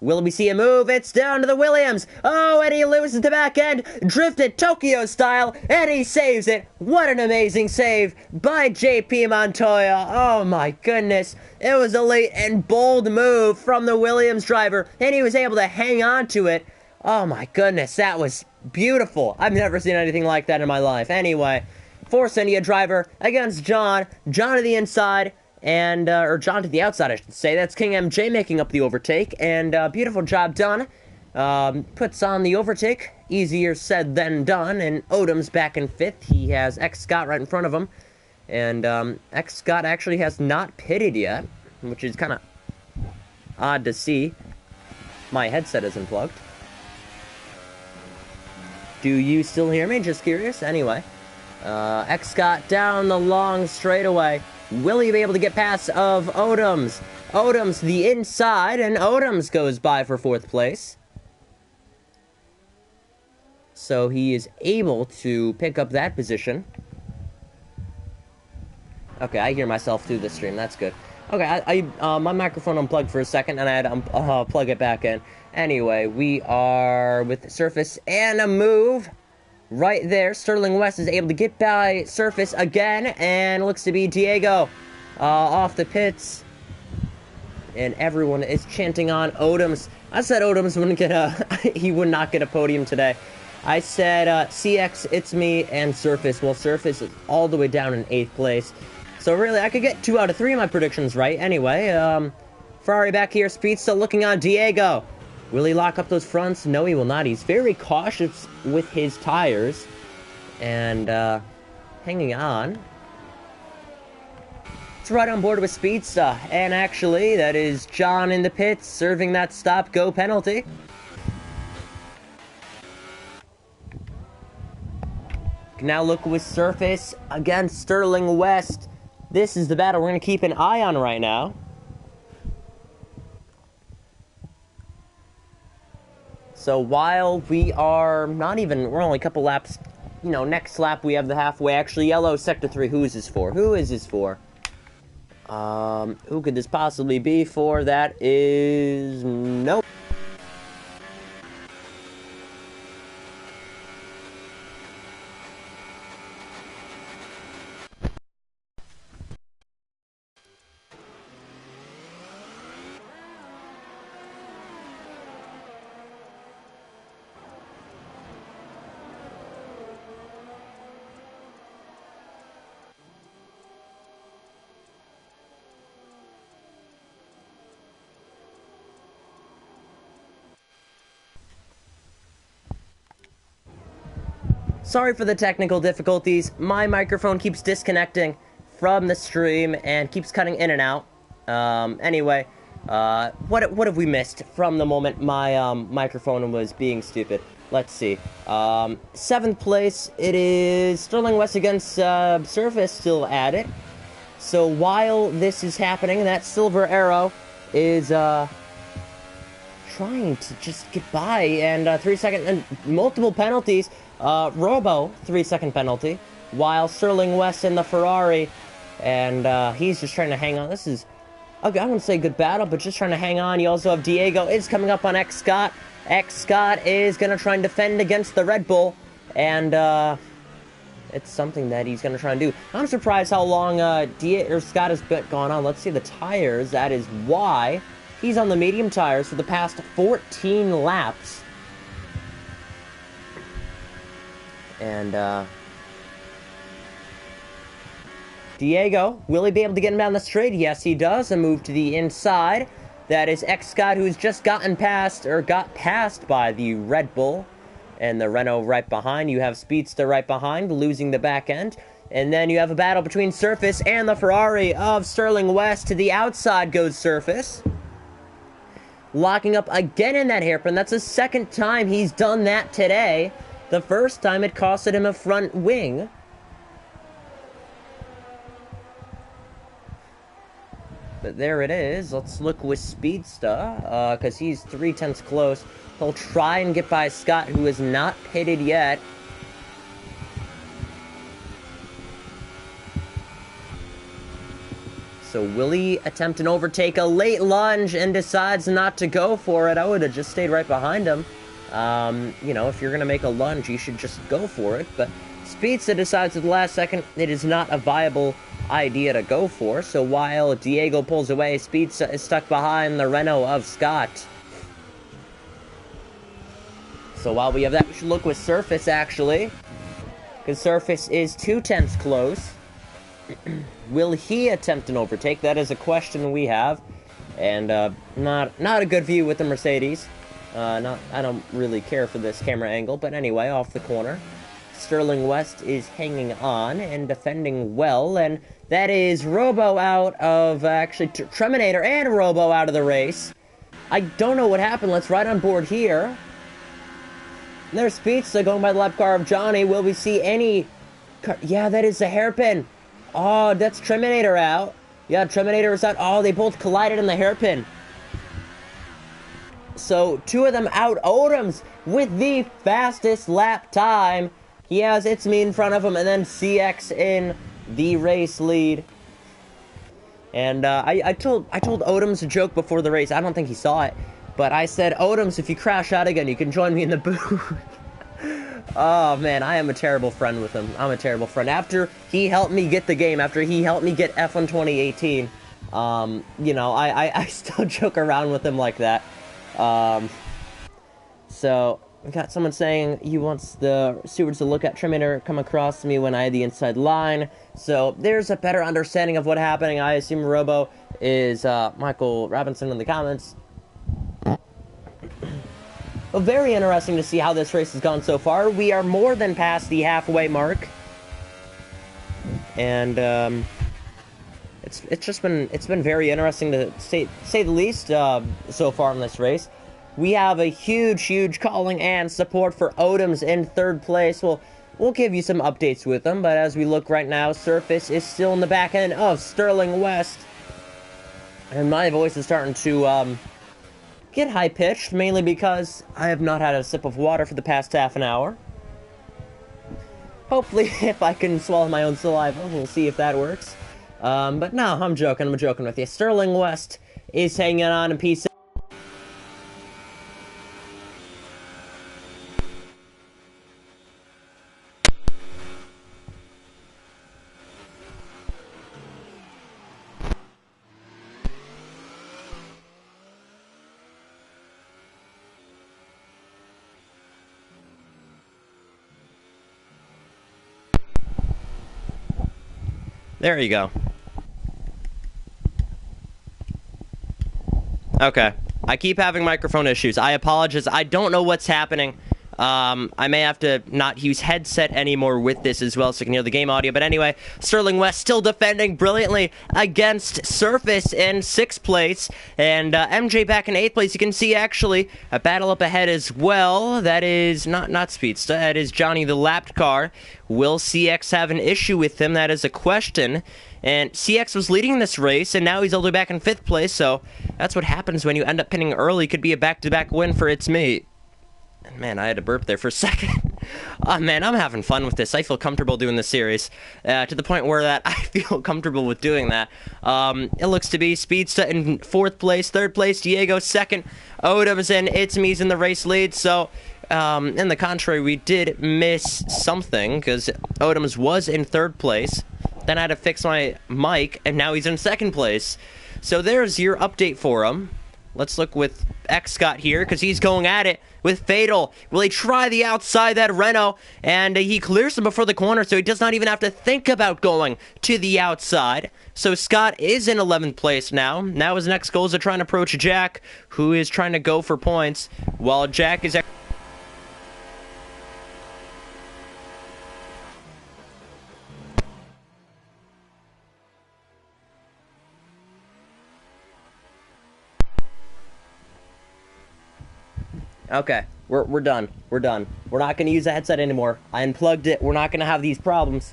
Will we see a move? It's down to the Williams. Oh, and he loses the back end. Drifted Tokyo style, and he saves it. What an amazing save by JP Montoya. Oh my goodness. It was a late and bold move from the Williams driver, and he was able to hang on to it. Oh my goodness, that was beautiful. I've never seen anything like that in my life. Anyway, Force India driver against John. John to the inside. And, or John to the outside, I should say. That's King MJ making up the overtake. And, beautiful job done. Puts on the overtake. Easier said than done. And Odom's back in 5th. He has X Scott right in front of him. And, X Scott actually has not pitted yet, which is kind of odd to see. My headset isn't plugged. Do you still hear me? Just curious. Anyway, X Scott down the long straightaway. Will he be able to get past of Odoms? Odoms the inside, and Odoms goes by for 4th place. So he is able to pick up that position. Okay, I hear myself through the stream. That's good. Okay, my microphone unplugged for a second, and I had to plug it back in. Anyway, we are with the Surface and a move. Right there, Sterling West is able to get by Surface again, and it looks to be Diego off the pits. And everyone is chanting on Odoms. I said Odoms wouldn't get he would not get a podium today. I said CX, It's Me, and Surface. Well, Surface is all the way down in 8th place. So really, I could get 2 out of 3 of my predictions right. Anyway, Ferrari back here. Speed still looking on Diego. Will he lock up those fronts? No, he will not. He's very cautious with his tires. And, hanging on. It's right on board with Speedsta. And actually, that is John in the pits serving that stop-go penalty. Now look with Surface against Sterling West. This is the battle we're going to keep an eye on right now. So while we are we're only a couple laps, you know, next lap we have the halfway. Actually, yellow, sector 3, who is this for? Who is this for? Who could this possibly be for? That is... nope. Sorry for the technical difficulties. My microphone keeps disconnecting from the stream and keeps cutting in and out. Anyway, what have we missed from the moment my microphone was being stupid? Let's see. 7th place, it is Sterling West against Surface still at it. So while this is happening, that silver arrow is trying to just get by, and 3-second and multiple penalties. Robo 3-second penalty, while Sterling West in the Ferrari, and he's just trying to hang on. This is, okay, I wouldn't say good battle, but just trying to hang on. You also have Diego is coming up on X Scott. X Scott is gonna try and defend against the Red Bull, and it's something that he's gonna try and do. I'm surprised how long Scott has been gone on. Let's see the tires. That is why he's on the medium tires for the past 14 laps. And, Diego, will he be able to get him down the straight? Yes, he does. A move to the inside. That is X Scott, who's just gotten past, or got passed by the Red Bull. And the Renault right behind. You have Speedster right behind, losing the back end. And then you have a battle between Surface and the Ferrari of Sterling West. To the outside goes Surface. Locking up again in that hairpin. That's the second time he's done that today. The first time it costed him a front wing. But there it is. Let's look with Speedsta, because he's 0.3 close. He'll try and get by Scott, who is not pitted yet. So will he attempt an overtake? A late lunge, and decides not to go for it. I would have just stayed right behind him. You know, if you're going to make a lunge, you should just go for it. But Speedsta decides at the last second it is not a viable idea to go for. So while Diego pulls away, Speedsta is stuck behind the Renault of Scott. So while we have that, we should look with Surface, actually. Because Surface is 0.2 close. Will he attempt an overtake? That is a question we have. And, not a good view with the Mercedes. I don't really care for this camera angle, but anyway, off the corner. Sterling West is hanging on and defending well, and that is Robo out of, actually, Treminator and Robo out of the race. I don't know what happened. Let's ride on board here. And there's Speedsta going by the lap car of Johnny. Will we see any... Yeah, that is the hairpin. Oh, that's Treminator out. Yeah, Treminator is out. Oh, they both collided in the hairpin. So, 2 of them out. Odoms with the fastest lap time. He has It's Me in front of him, and then CX in the race lead. And I told Odoms a joke before the race. I don't think he saw it, but I said, Odoms, if you crash out again, you can join me in the booth. Oh man, I am a terrible friend with him. I'm a terrible friend. After he helped me get the game, after he helped me get F1 2018, you know, I still joke around with him like that. So, We got someone saying he wants the stewards to look at Terminator come across to me when I had the inside line. So there's a better understanding of what's happening. I assume Robo is Michael Robinson in the comments. Well, very interesting to see how this race has gone so far. We are more than past the halfway mark. And it's been very interesting to say the least so far in this race. We have a huge calling and support for Odom's in third place. We'll give you some updates with them, but as we look right now, Surface is still in the back end of Sterling West. And my voice is starting to get high-pitched, mainly because I have not had a sip of water for the past half an hour. Hopefully, if I can swallow my own saliva, we'll see if that works. But no, I'm joking with you. Sterling West is hanging on in P6. There you go. Okay. I keep having microphone issues. I apologize. I don't know what's happening. I may have to not use headset anymore with this as well so I can hear the game audio. But anyway, Sterling West still defending brilliantly against Surface in 6th place. And MJ back in 8th place. You can see actually a battle up ahead as well. That is not Speedster. That is Johnny the Lapped Car. Will CX have an issue with him? That is a question. And CX was leading this race, and now he's all the way back in 5th place. So that's what happens when you end up pinning early. Could be a back-to-back win for its mate. Man, I had to burp there for a second. Oh, man, I'm having fun with this. I feel comfortable doing this series to the point where that I feel comfortable with doing that. It looks to be Speedster in 4th place, 3rd place, Diego 2nd, Odom's in, It's Me's in the race lead. So, in the contrary, we did miss something because Odom's was in 3rd place. Then I had to fix my mic, and now he's in 2nd place. So there's your update for him. Let's look with X Scott here, because he's going at it with Fatal. Will he try the outside that Renault? And he clears him before the corner, so he does not even have to think about going to the outside. So Scott is in 11th place now. Now his next goal is to try and approach Jack, who is trying to go for points, while Jack is... Okay, we're done. We're done. We're not going to use the headset anymore. I unplugged it. We're not going to have these problems.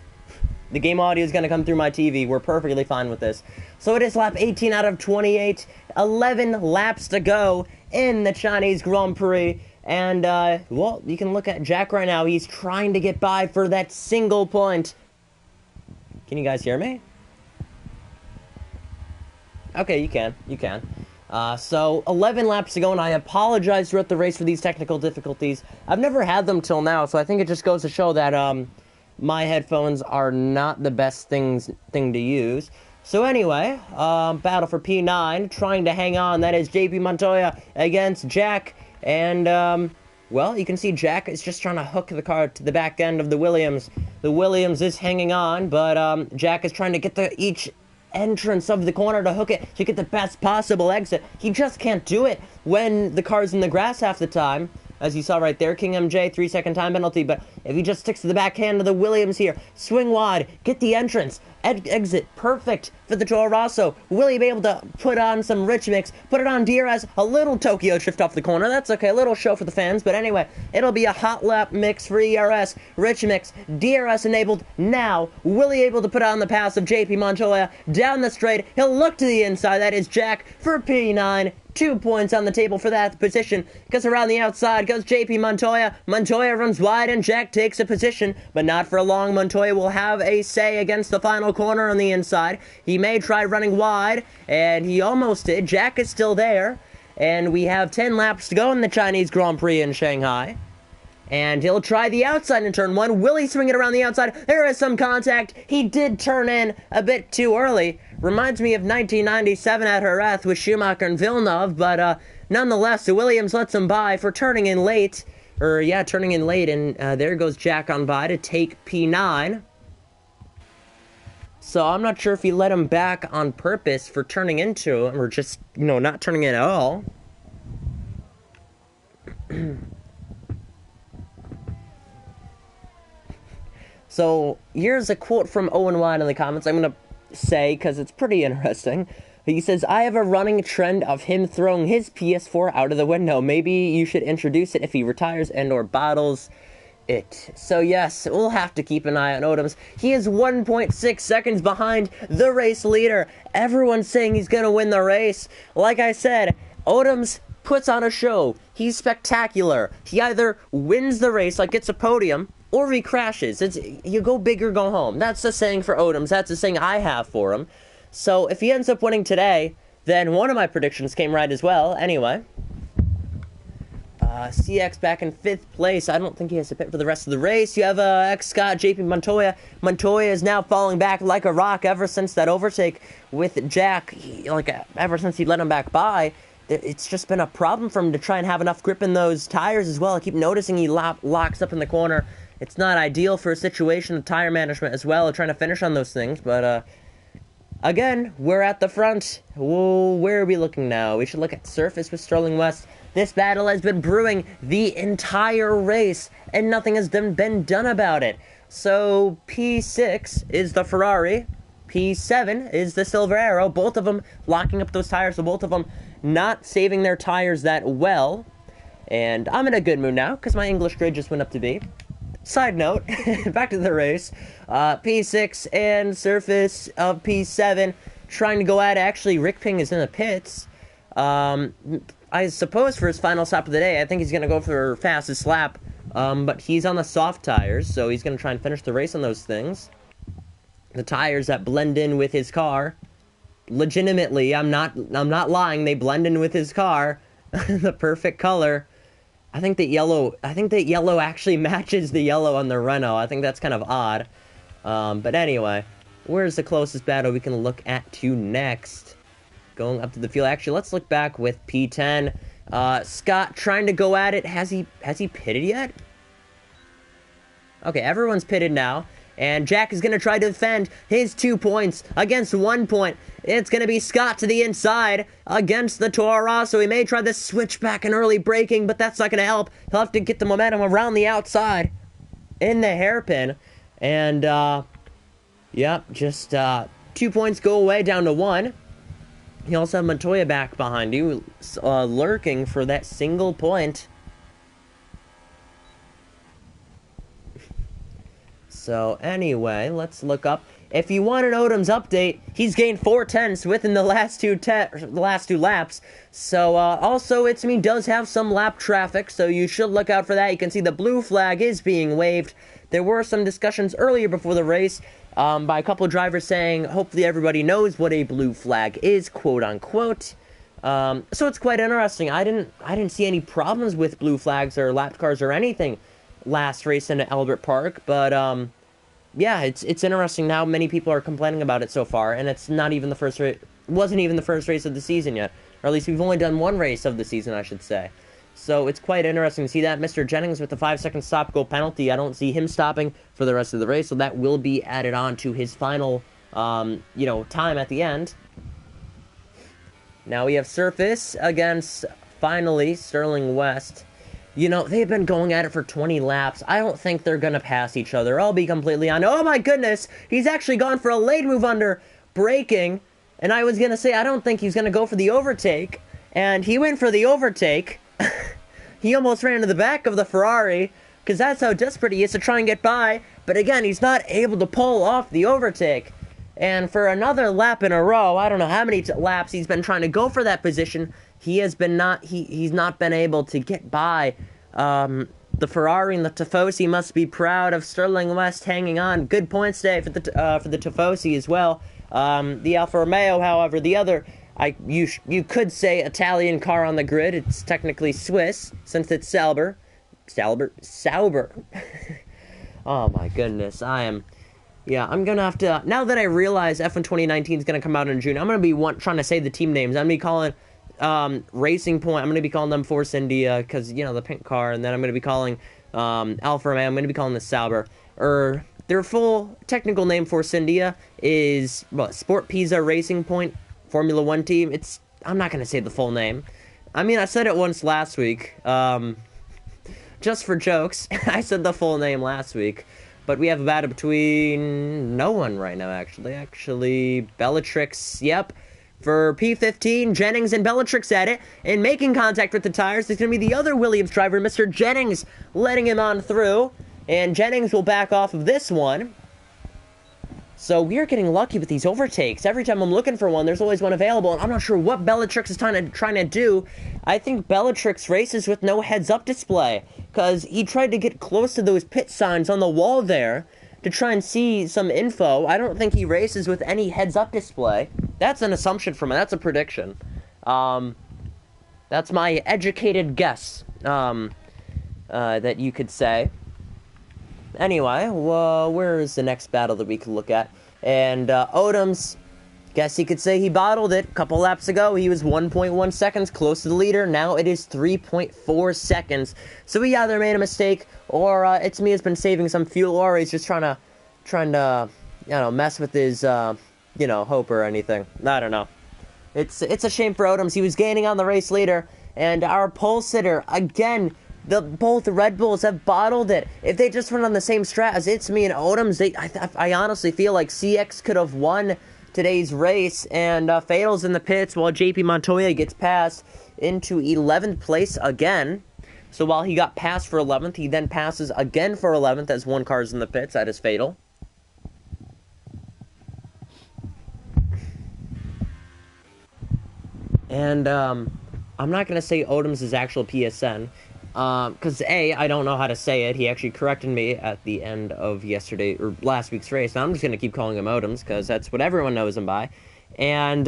The game audio is going to come through my TV. We're perfectly fine with this. So it is lap 18 out of 28. 11 laps to go in the Chinese Grand Prix. And, well, you can look at Jack right now. He's trying to get by for that single point. Can you guys hear me? Okay, you can. You can. So 11 laps to go, and I apologize throughout the race for these technical difficulties. I've never had them till now, so I think it just goes to show that my headphones are not the best thing to use. So anyway, battle for P9, trying to hang on. That is JP Montoya against Jack, and well, you can see Jack is just trying to hook the car to the back end of the Williams. The Williams is hanging on, but Jack is trying to get to each entrance of the corner to hook it to get the best possible exit. He just can't do it when the car's in the grass half the time. As you saw right there, King MJ, 3-second time penalty, but if he just sticks to the backhand of the Williams here, swing wide, get the entrance, exit, perfect for the Toro Rosso. Will he be able to put on some Rich Mix, put it on DRS, a little Tokyo Drift off the corner, that's okay, a little show for the fans, but anyway, it'll be a hot lap mix for ERS, Rich Mix, DRS enabled now. Will he able to put on the pass of JP Montoya down the straight? He'll look to the inside, that is Jack for P9. 2 points on the table for that position, because around the outside goes JP Montoya. Montoya runs wide and Jack takes a position, but not for long. Montoya will have a say against the final corner on the inside. He may try running wide, and he almost did. Jack is still there, and we have 10 laps to go in the Chinese Grand Prix in Shanghai. And he'll try the outside in turn 1. Will he swing it around the outside? There is some contact. He did turn in a bit too early. Reminds me of 1997 at Jerez with Schumacher and Villeneuve, but nonetheless, the Williams lets him by for turning in late. turning in late, and there goes Jack on by to take P9. So I'm not sure if he let him back on purpose for turning into him, or just, not turning in at all. So here's a quote from Owen Wine in the comments I'm going to say, because it's pretty interesting. He says, I have a running trend of him throwing his PS4 out of the window. Maybe you should introduce it if he retires and or bottles it. So yes, we'll have to keep an eye on Odoms. He is 1.6 seconds behind the race leader. Everyone's saying he's going to win the race. Like I said, Odoms puts on a show. He's spectacular. He either wins the race, like gets a podium, or he crashes. It's you go big or go home. That's the saying for Odoms. That's the saying I have for him. So if he ends up winning today, then one of my predictions came right as well. Anyway, CX back in 5th place. I don't think he has to pit for the rest of the race. You have ex-Scott JP Montoya. Montoya is now falling back like a rock ever since that overtake with Jack. Ever since he let him back by, it's just been a problem for him to try and have enough grip in those tires as well. I keep noticing he locks up in the corner. It's not ideal for a situation of tire management as well, trying to finish on those things. But, again, we're at the front. Whoa, where are we looking now? We should look at surface with Sterling West. This battle has been brewing the entire race, and nothing has been done about it. So, P6 is the Ferrari. P7 is the Silver Arrow. Both of them locking up those tires, so both of them not saving their tires that well. And I'm in a good mood now, because my English grade just went up to B. Side note, back to the race, P6 and surface of P7 trying to go at it. Actually, Rick Ping is in the pits. I suppose for his final stop of the day, I think he's going to go for fastest lap, but he's on the soft tires, so he's going to try and finish the race on those things. The tires that blend in with his car, legitimately, I'm not lying, they blend in with his car, the perfect color. I think that yellow actually matches the yellow on the Renault. I think that's kind of odd. But anyway, where's the closest battle we can look at to next? Going up to the field. Actually, let's look back with P10. Scott trying to go at it. Has he pitted yet? Okay, everyone's pitted now. And Jack is going to try to defend his 2 points against 1 point. It's going to be Scott to the inside against the Toro Rosso. He may try the switchback and early braking, but that's not going to help. He'll have to get the momentum around the outside in the hairpin. And, just 2 points go away down to 1. You also have Montoya back behind you, lurking for that single point. So, anyway, let's look up. If you want an Odom's update, he's gained 4 tenths within the last two laps. So, also, It's Me does have some lap traffic, so you should look out for that. You can see the blue flag is being waved. There were some discussions earlier before the race by a couple of drivers saying, hopefully everybody knows what a blue flag is, quote-unquote. So it's quite interesting. I didn't see any problems with blue flags or lap cars or anything last race in Albert Park, but yeah, it's interesting how many people are complaining about it so far, and it's not even the first race. Wasn't even the first race of the season yet, or at least we've only done one race of the season, I should say. So it's quite interesting to see that. Mr. Jennings with the 5-second stop-go penalty. I don't see him stopping for the rest of the race, so that will be added on to his final, time at the end. Now we have surface against finally Sterling West. They've been going at it for 20 laps. I don't think they're going to pass each other. I'll be completely honest. Oh my goodness! He's actually gone for a late move under braking. And I was going to say, I don't think he's going to go for the overtake. And he went for the overtake. He almost ran into the back of the Ferrari. Because that's how desperate he is to try and get by. But again, he's not able to pull off the overtake. And for another lap in a row, I don't know how many laps he's been trying to go for that position. He's not been able to get by the Ferrari, and the Tifosi must be proud of Sterling West hanging on. Good points today for the Tifosi as well. The Alfa Romeo, however, the other, you could say Italian car on the grid. It's technically Swiss since it's Sauber. Oh my goodness, I'm gonna have to, now that I realize F1 2019 is gonna come out in June, I'm gonna be trying to say the team names. I'm gonna be calling Racing Point, I'm going to be calling them Force India because, you know, the pink car. And then I'm going to be calling Alfa Romeo, I'm going to be calling the Sauber. Their full technical name, Force India, is Sport Pisa Racing Point Formula 1 team. I'm not going to say the full name. I mean, I said it once last week. Just for jokes. I said the full name last week. But we have a battle between no one right now, actually. Actually, Bellatrix, yep. For P15, Jennings and Bellatrix at it. And making contact with the tires is going to be the other Williams driver, Mr. Jennings, letting him on through. And Jennings will back off of this one. So we're getting lucky with these overtakes. Every time I'm looking for one, there's always one available. And I'm not sure what Bellatrix is trying to do. I think Bellatrix races with no heads-up display. Because he tried to get close to those pit signs on the wall there to try and see some info. I don't think he races with any heads-up display. That's an assumption from me. That's a prediction. That's my educated guess that you could say. Anyway, where is the next battle that we could look at? And Odoms, guess you could say he bottled it. A couple laps ago, he was 1.1 seconds close to the leader. Now it is 3.4 seconds. So he either made a mistake, or It's Me has been saving some fuel, or he's just trying to, you know, mess with his, you know, hope or anything. I don't know. It's a shame for Odoms. He was gaining on the race leader, and our pole sitter, again, both Red Bulls have bottled it. If they just run on the same strat as It's Me and Odoms, I honestly feel like CX could have won today's race, and Fatal's in the pits while JP Montoya gets passed into 11th place again. So while he got passed for 11th, he then passes again for 11th as one car's in the pits. That is Fatal. And I'm not going to say Odoms is actual PSN. Because I don't know how to say it. He actually corrected me at the end of last week's race. Now I'm just going to keep calling him Odoms, because that's what everyone knows him by. And,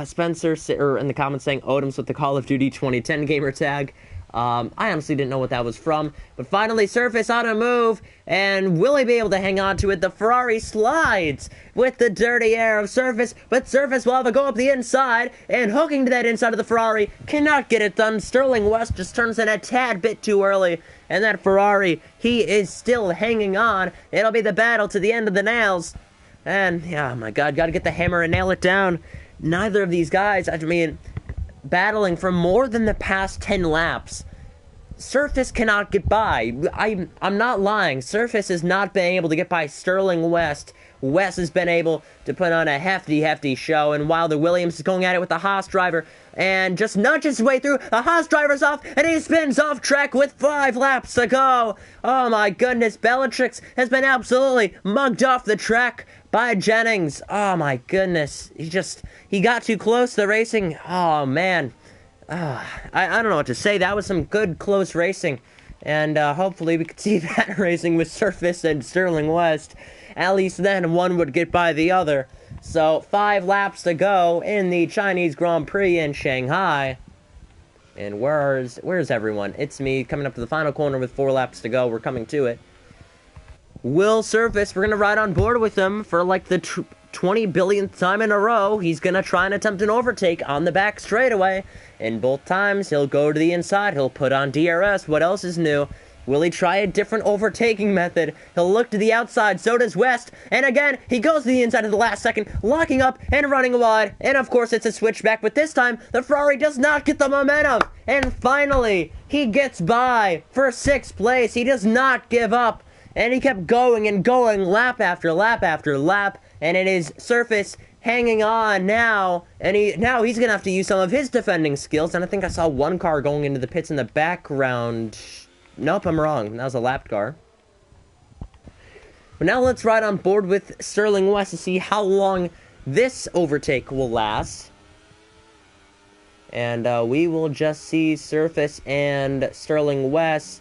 Spencer, in the comments saying Odoms with the Call of Duty 2010 gamer tag. I honestly didn't know what that was from. But finally, Surface on a move, and will he be able to hang on to it? The Ferrari slides with the dirty air of Surface, but Surface will have a go up the inside, and hooking to that inside of the Ferrari, cannot get it done. Sterling West just turns in a tad bit too early, and that Ferrari, he is still hanging on. It'll be the battle to the end of the nails. And, oh my god, gotta get the hammer and nail it down. Neither of these guys, I mean, battling for more than the past 10 laps. Surface cannot get by. I'm not lying. Surface has not been able to get by Sterling West. West has been able to put on a hefty show, and while the Williams is going at it with the Haas driver, and just nudges his way through, the Haas driver's off, and he spins off track with 5 laps to go. Oh my goodness, Bellatrix has been absolutely mugged off the track by Jennings. Oh my goodness, he got too close to the racing. Oh man, I don't know what to say. That was some good close racing, and hopefully we could see that racing with Surface and Sterling West. At least then one would get by the other. So 5 laps to go in the Chinese Grand Prix in Shanghai. And where's everyone? It's Me coming up to the final corner with 4 laps to go. We're coming to it. Will Surface, we're going to ride on board with him for like the 20 billionth time in a row. He's going to try and attempt an overtake on the back straightaway. And both times he'll go to the inside. He'll put on DRS. What else is new? Will he try a different overtaking method? He'll look to the outside, so does West. And again, he goes to the inside at the last second, locking up and running wide. And of course, it's a switchback, but this time, the Ferrari does not get the momentum. And finally, he gets by for 6th place. He does not give up. And he kept going and going, lap after lap after lap. And it is Surface hanging on now. And now he's going to have to use some of his defending skills. And I think I saw one car going into the pits in the background. Nope, I'm wrong. That was a lapped car. But now let's ride on board with Sterling West to see how long this overtake will last. And we will just see Surface and Sterling West.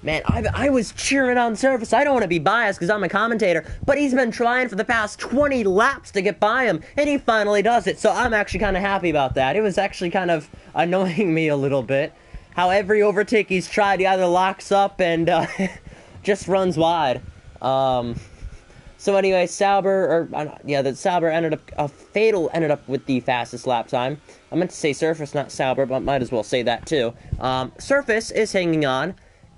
Man, I was cheering on Surface. I don't want to be biased because I'm a commentator, but he's been trying for the past 20 laps to get by him, and he finally does it. So I'm actually kind of happy about that. It was actually kind of annoying me a little bit. How every overtake he's tried, he either locks up and just runs wide. So anyway, Sauber ended up, Fatal ended up with the fastest lap time. I meant to say Surface, not Sauber, but might as well say that too. Surface is hanging on,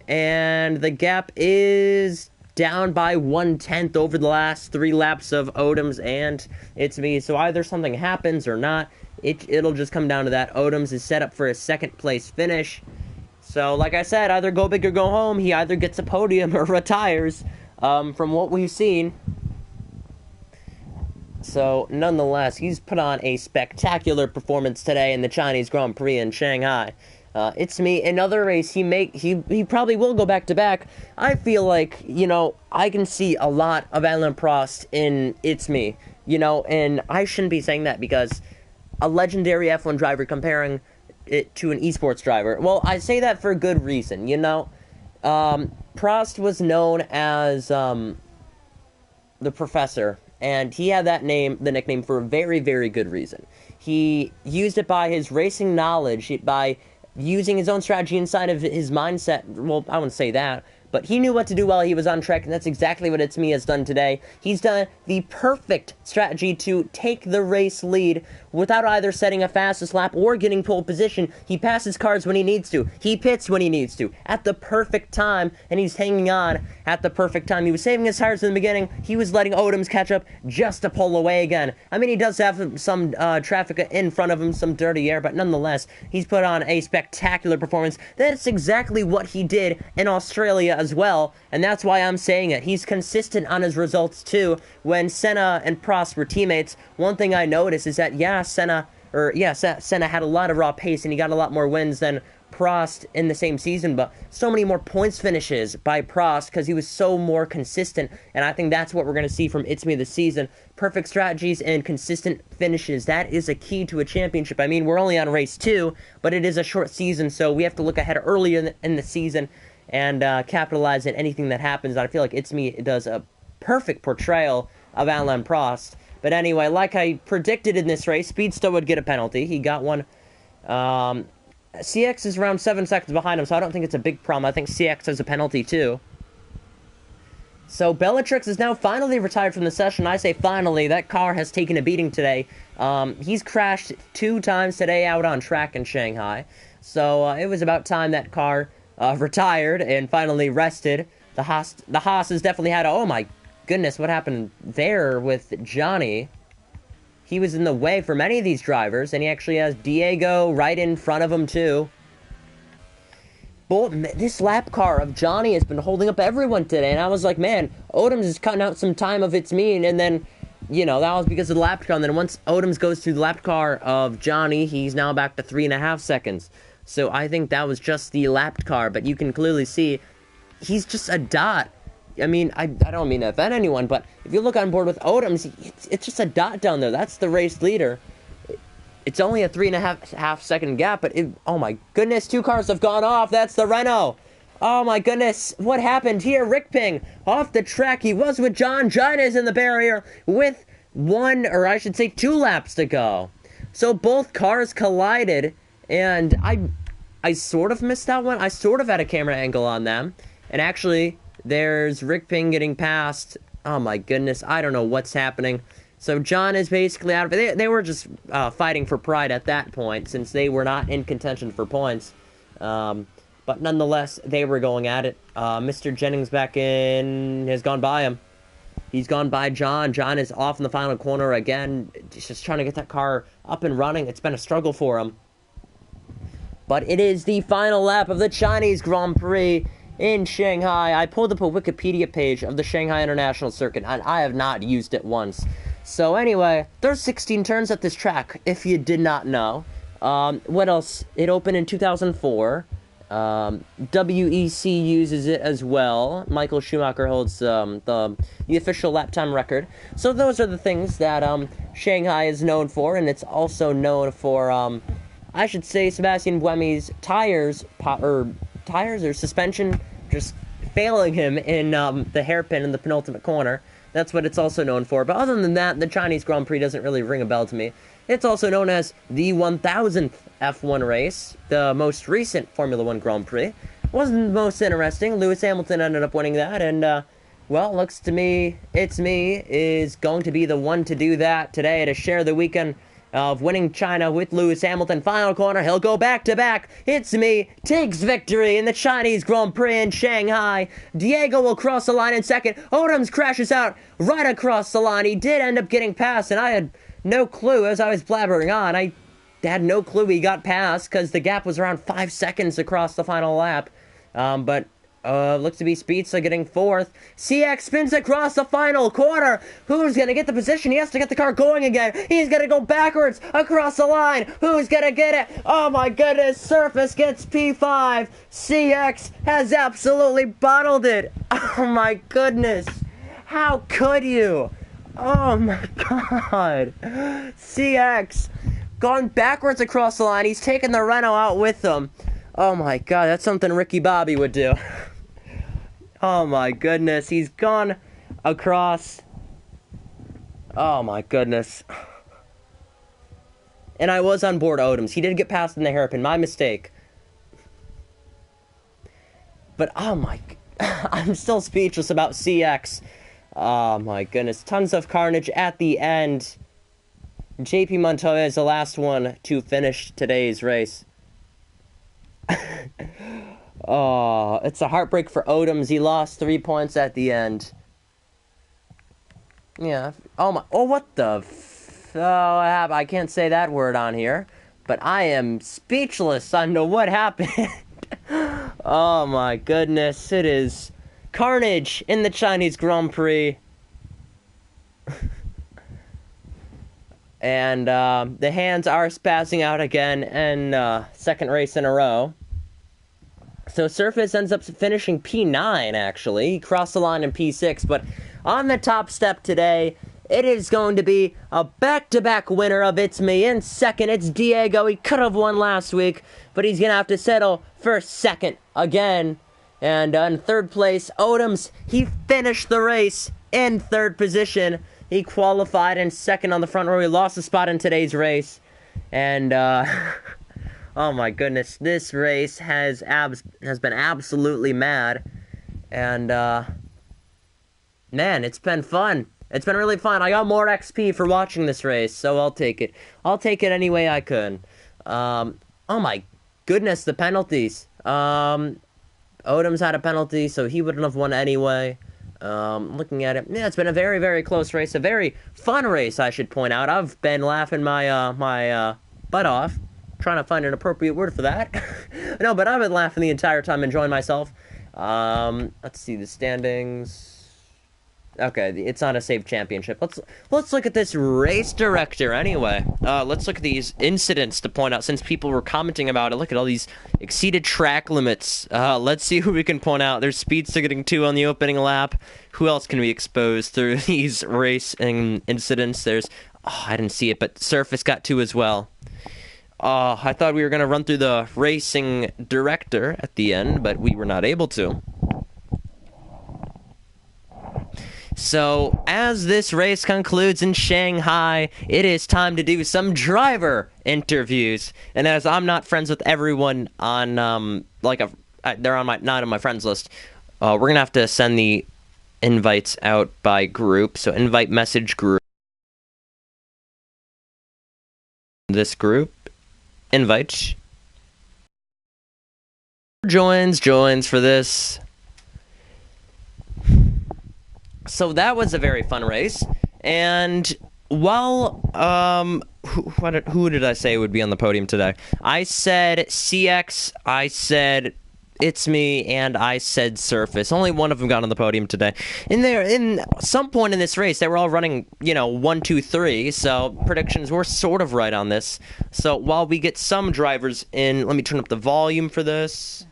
and the gap is down by 1/10 over the last 3 laps of Odoms and It's Me. So either something happens or not, it'll just come down to that. Odoms is set up for a second place finish. So like I said, either go big or go home. He either gets a podium or retires, from what we've seen. So nonetheless, he's put on a spectacular performance today in the Chinese Grand Prix in Shanghai. It's Me, another race he probably will go back to back. I feel like, I can see a lot of Alain Prost in It's Me, and I shouldn't be saying that because a legendary F1 driver comparing it to an esports driver. Well, I say that for a good reason, Prost was known as the Professor, and he had the nickname for a very, very good reason. He used it by his racing knowledge, by using his own strategy inside of his mindset. Well, I wouldn't say that, but he knew what to do while he was on track, and that's exactly what It's Me has done today. He's done the perfect strategy to take the race lead without either setting a fastest lap or getting pole position. He passes cars when he needs to. He pits when he needs to, at the perfect time, and he's hanging on at the perfect time. He was saving his tires in the beginning. He was letting Odoms catch up just to pull away again. I mean, he does have some traffic in front of him, some dirty air, but nonetheless, he's put on a spectacular performance. That's exactly what he did in Australia as well, and that's why I'm saying it. He's consistent on his results too. When Senna and Prost were teammates, one thing I noticed is that Senna had a lot of raw pace and he got a lot more wins than Prost in the same season, but so many more points finishes by Prost because he was so more consistent, and I think that's what we're going to see from It's Me this season. Perfect strategies and consistent finishes. That is a key to a championship. I mean, we're only on race 2, but it is a short season, so we have to look ahead earlier in the season and capitalize on anything that happens. I feel like It's Me does a perfect portrayal of Alain Prost. But anyway, like I predicted in this race, Speedster would get a penalty. He got one. CX is around 7 seconds behind him, so I don't think it's a big problem. I think CX has a penalty too. So Bellatrix is now finally retired from the session. I say finally. That car has taken a beating today. He's crashed 2 times today out on track in Shanghai. So it was about time that car retired and finally rested. The Haas has definitely had oh my goodness, what happened there with Johnny? He was in the way for many of these drivers, and he actually has Diego right in front of him too. This lap car of Johnny has been holding up everyone today, and I was like, man, Odoms is cutting out some time of It's Me, and then, that was because of the lap car, and then once Odoms goes through the lap car of Johnny, he's now back to 3.5 seconds. So I think that was just the lapped car, but you can clearly see he's just a dot. I mean, I don't mean to offend anyone, but if you look on board with Odoms, it's just a dot down there. That's the race leader. It's only a 3.5 second gap, but oh my goodness, 2 cars have gone off. That's the Renault. Oh my goodness, what happened here? Rick Ping off the track. He was with John. John is in the barrier with 2 laps to go. So both cars collided, and I sort of missed that one. I sort of had a camera angle on them, and actually there's Rick Ping getting past. Oh my goodness, I don't know what's happening. So John is basically out of it. They were just fighting for pride at that point, since they were not in contention for points. But nonetheless, they were going at it. Mr. Jennings back in has gone by him. He's gone by John. John is off in the final corner again. He's just trying to get that car up and running. It's been a struggle for him. But it is the final lap of the Chinese Grand Prix in Shanghai. I pulled up a Wikipedia page of the Shanghai International Circuit, and I have not used it once. So anyway, there's 16 turns at this track, if you did not know. What else? It opened in 2004. WEC uses it as well. Michael Schumacher holds the official lap time record. So those are the things that Shanghai is known for, and it's also known for, I should say, Sebastian Buemi's tires or suspension just failing him in the hairpin in the penultimate corner. That's what it's also known for. But other than that, the Chinese Grand Prix doesn't really ring a bell to me. It's also known as the 1000th F1 race, the most recent Formula One Grand Prix. Wasn't the most interesting. Lewis Hamilton ended up winning that, and Well, looks to me, It's Me is going to be the one to do that today, to share the weekend of winning China with Lewis Hamilton. Final corner, he'll go back-to-back. It's Me takes victory in the Chinese Grand Prix in Shanghai. Diego will cross the line in second. Odoms crashes out right across the line. He did end up getting past, and I had no clue as I was blabbering on. I had no clue he got past because the gap was around 5 seconds across the final lap. Looks to be Speedsta getting fourth. CX spins across the final quarter. Who's gonna get the position? He has to get the car going again. He's gonna go backwards across the line. Who's gonna get it? Oh my goodness, Surface gets P5. CX has absolutely bottled it. Oh my goodness. How could you? Oh my god. CX going backwards across the line. He's taking the Renault out with him. Oh my god, that's something Ricky Bobby would do. Oh my goodness, he's gone across. Oh my goodness. And I was on board Odoms. He did get past in the hairpin, my mistake. But oh my, I'm still speechless about CX. Oh my goodness, tons of carnage at the end. JP Montoya is the last one to finish today's race. Oh, it's a heartbreak for Odoms. He lost 3 points at the end. Yeah. Oh my. Oh, what the? I can't say that word on here. But I am speechless on to what happened. Oh my goodness. It is carnage in the Chinese Grand Prix. And the hands are spazzing out again in second race in a row. So Surface ends up finishing P9, actually. He crossed the line in P6, but on the top step today, it is going to be a back-to-back winner of It's Me. In second, it's Diego. He could have won last week, but he's going to have to settle for second again. And in third place, Odoms, he finished the race in third position. He qualified in second on the front row. He lost a spot in today's race. And, oh my goodness, this race has been absolutely mad. And, man, it's been fun. It's been really fun. I got more XP for watching this race, so I'll take it. I'll take it any way I could. Oh my goodness, the penalties. Odoms had a penalty, so he wouldn't have won anyway. Looking at it, yeah, it's been a very, very close race. A very fun race, I should point out. I've been laughing my butt off. Trying to find an appropriate word for that. No, but I've been laughing the entire time, enjoying myself. Let's see the standings. Okay, it's not a saved championship. Let's look at this race director anyway. Let's look at these incidents to point out, since people were commenting about it. Look at all these exceeded track limits. Let's see who we can point out. There's Speedsta getting 2 on the opening lap. Who else can be exposed through these racing incidents? There's, I didn't see it, but Surface got 2 as well. I thought we were going to run through the racing director at the end, but we were not able to. So, as this race concludes in Shanghai, it is time to do some driver interviews. And as I'm not friends with everyone on, they're not on my friends list, we're going to have to send the invites out by group. So, invite message group. This group. Invite. Joins for this. So that was a very fun race, and while, who did I say would be on the podium today? I said CX, I said It's Me, and I said Surface. Only one of them got on the podium today. In some point in this race, they were all running, 1, 2, 3, so predictions were sort of right on this. So while we get some drivers in, let me turn up the volume for this.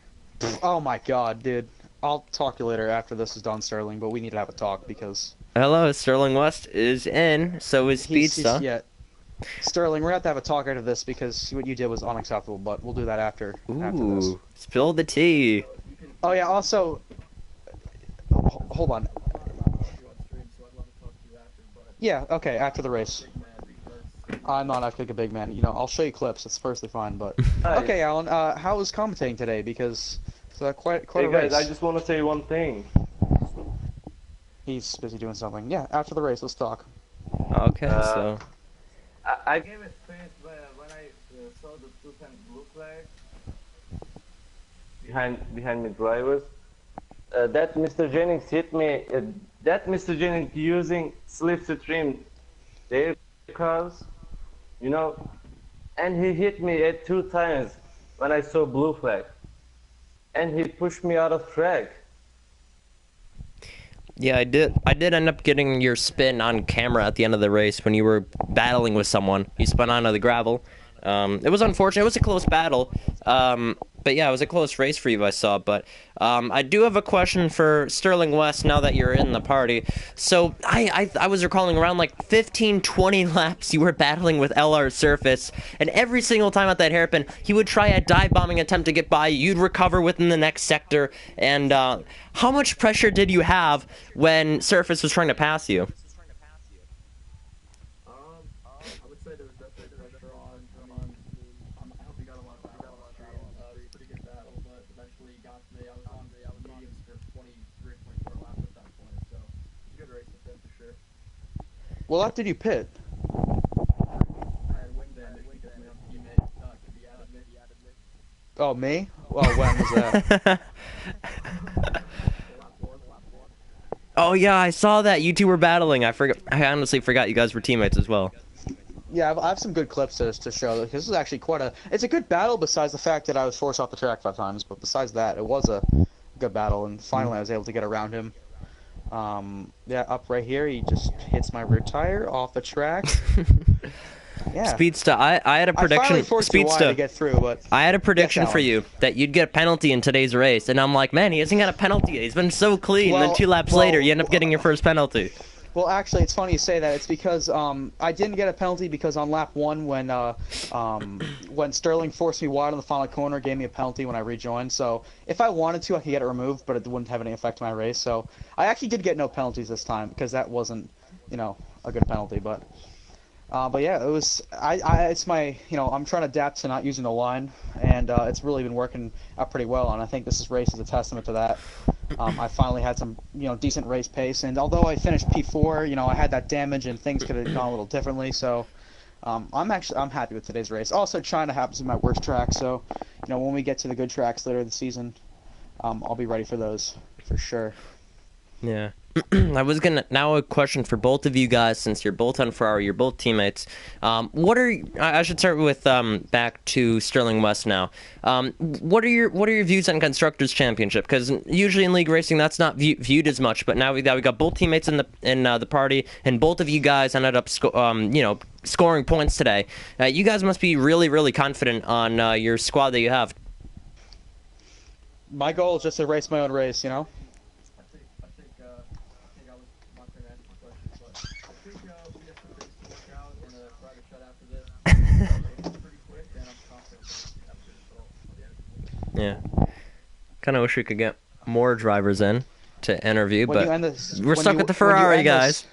Oh my god, dude. I'll talk to you later after this is done, Sterling, but we need to have a talk because... Hello, Sterling West is in, so is Speedsta. Yeah. Sterling, we're going to have a talk after this because what you did was unacceptable, but we'll do that after this. Spill the tea. Oh yeah, also... Hold on. Yeah, okay, after the race. I'm not acting like a big man. I'll show you clips. It's perfectly fine, but... Okay, Alan, how was commentating today? Because... quite hey a guys, race. I just want to say one thing. He's busy doing something. Yeah, after the race, let's talk. Okay, so I gave it space when I saw the 2 times blue flag behind me drivers. That Mr. Jennings hit me. That Mr. Jennings using slipstream their cars, you know, and he hit me at 2 times when I saw blue flag, and he pushed me out of track. yeah, I did end up getting your spin on camera at the end of the race when you were battling with someone. You spun onto the gravel. It was unfortunate. It was a close battle. But yeah, it was a close race for you, I saw. But I do have a question for Sterling West now that you're in the party. So I was recalling around like 15, 20 laps you were battling with LR Surface, and every single time at that hairpin, he would try a dive bombing attempt to get by. You'd recover within the next sector. And how much pressure did you have when Surface was trying to pass you? I would say there was definitely pressure on. I hope he got a lot of battle. It was a pretty good battle, but eventually he got to me. I was on mediums for 23 or 24 laps at that point, so it was a good race with him for sure. What lap did you pit? I had wing damage because my teammate added me. Oh, me? Well, when was that? Lap one. Oh yeah, I saw that you two were battling. I honestly forgot you guys were teammates as well. Yeah, I have some good clips to show. This is actually it's a good battle besides the fact that I was forced off the track 5 times. But besides that, it was a good battle, and finally I was able to get around him. Yeah, up right here, he just hits my rear tire off the track. Yeah. Speedsta, I had a prediction. I finally forced Hawaii to get through, but I had a prediction Yes, for Alan. you that you'd get a penalty in today's race, and I'm like, man, he hasn't got a penalty yet. He's been so clean. And then 2 laps later, you end up getting your first penalty. Well, actually, it's funny you say that. It's because I didn't get a penalty because on lap 1, when Sterling forced me wide on the final corner, gave me a penalty when I rejoined. So if I wanted to, I could get it removed, but it wouldn't have any effect on my race. So I actually did get no penalties this time because that wasn't, a good penalty. But yeah, it was. It's my. I'm trying to adapt to not using the line, and it's really been working out pretty well. And I think this race is a testament to that. I finally had some, decent race pace, and although I finished P4, I had that damage, and things could have gone a little differently. So, I'm happy with today's race. Also, China happens to be my worst track, so, when we get to the good tracks later this season, I'll be ready for those for sure. Yeah. Now a question for both of you guys, since you're both on Ferrari, you're both teammates. I should start with back to Sterling West now. What are your views on Constructors Championship? Because usually in league racing that's not viewed as much, but now we got both teammates in the party, and both of you guys ended up scoring points today. You guys must be really, really confident on your squad that you have. My goal is just to race my own race, I think I was not going to answer the question, but I think we have some things to work out and a private chat after this. It's pretty quick, and I'm confident that we have a good result at the end. Yeah. Kind of wish we could get more drivers in to interview, but we're stuck with the Ferrari guys.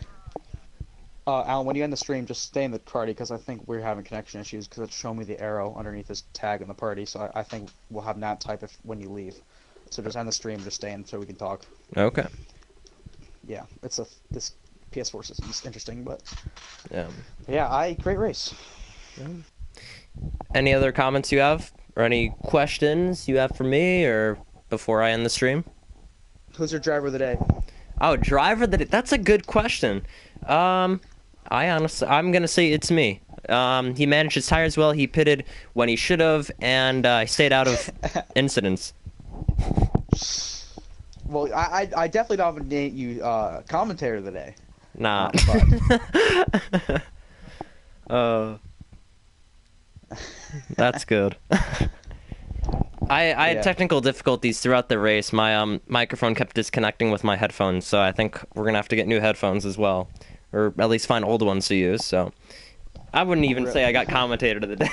Alan, when you end the stream, just stay in the party because I think we're having connection issues because it's showing me the arrow underneath this tag in the party. So I think we'll have that type when you leave. So just end the stream, just stay in so we can talk. Okay. Yeah, this PS4 system is interesting, but yeah, great race. Yeah. Any other comments you have, or any questions you have for me, or before I end the stream? Who's your driver of the day? Oh, driver of the day. That's a good question. I'm gonna say it's me. He managed his tires well. He pitted when he should have, and I stayed out of incidents. Well, I definitely don't nominate you commentator of the day. Nah. That's good. I had technical difficulties throughout the race. My microphone kept disconnecting with my headphones, so I think we're gonna have to get new headphones as well, or at least find old ones to use. So I wouldn't even say I got commentator of the day.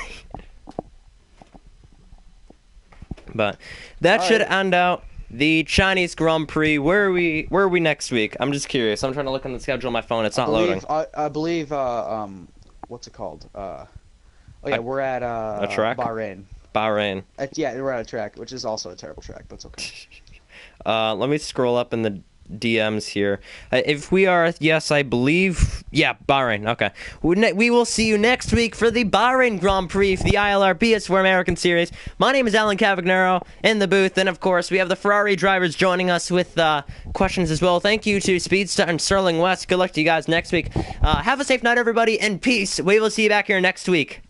But that should end out the Chinese Grand Prix. Where are we next week? I'm just curious. I'm trying to look on the schedule on my phone. It's not loading. I believe what's it called? We're at a track? Bahrain. Bahrain. Yeah, we're at a track, which is also a terrible track, but it's okay. Let me scroll up in the DMs here. If we are, yes, I believe, yeah, Bahrain. Okay, we will see you next week for the Bahrain Grand Prix for the ILR PS4 American Series. My name is Alan Cavagnaro in the booth, and of course we have the Ferrari drivers joining us with questions as well. Thank you to Speedster and Sterling West. Good luck to you guys next week. Have a safe night, everybody, and peace. We will see you back here next week.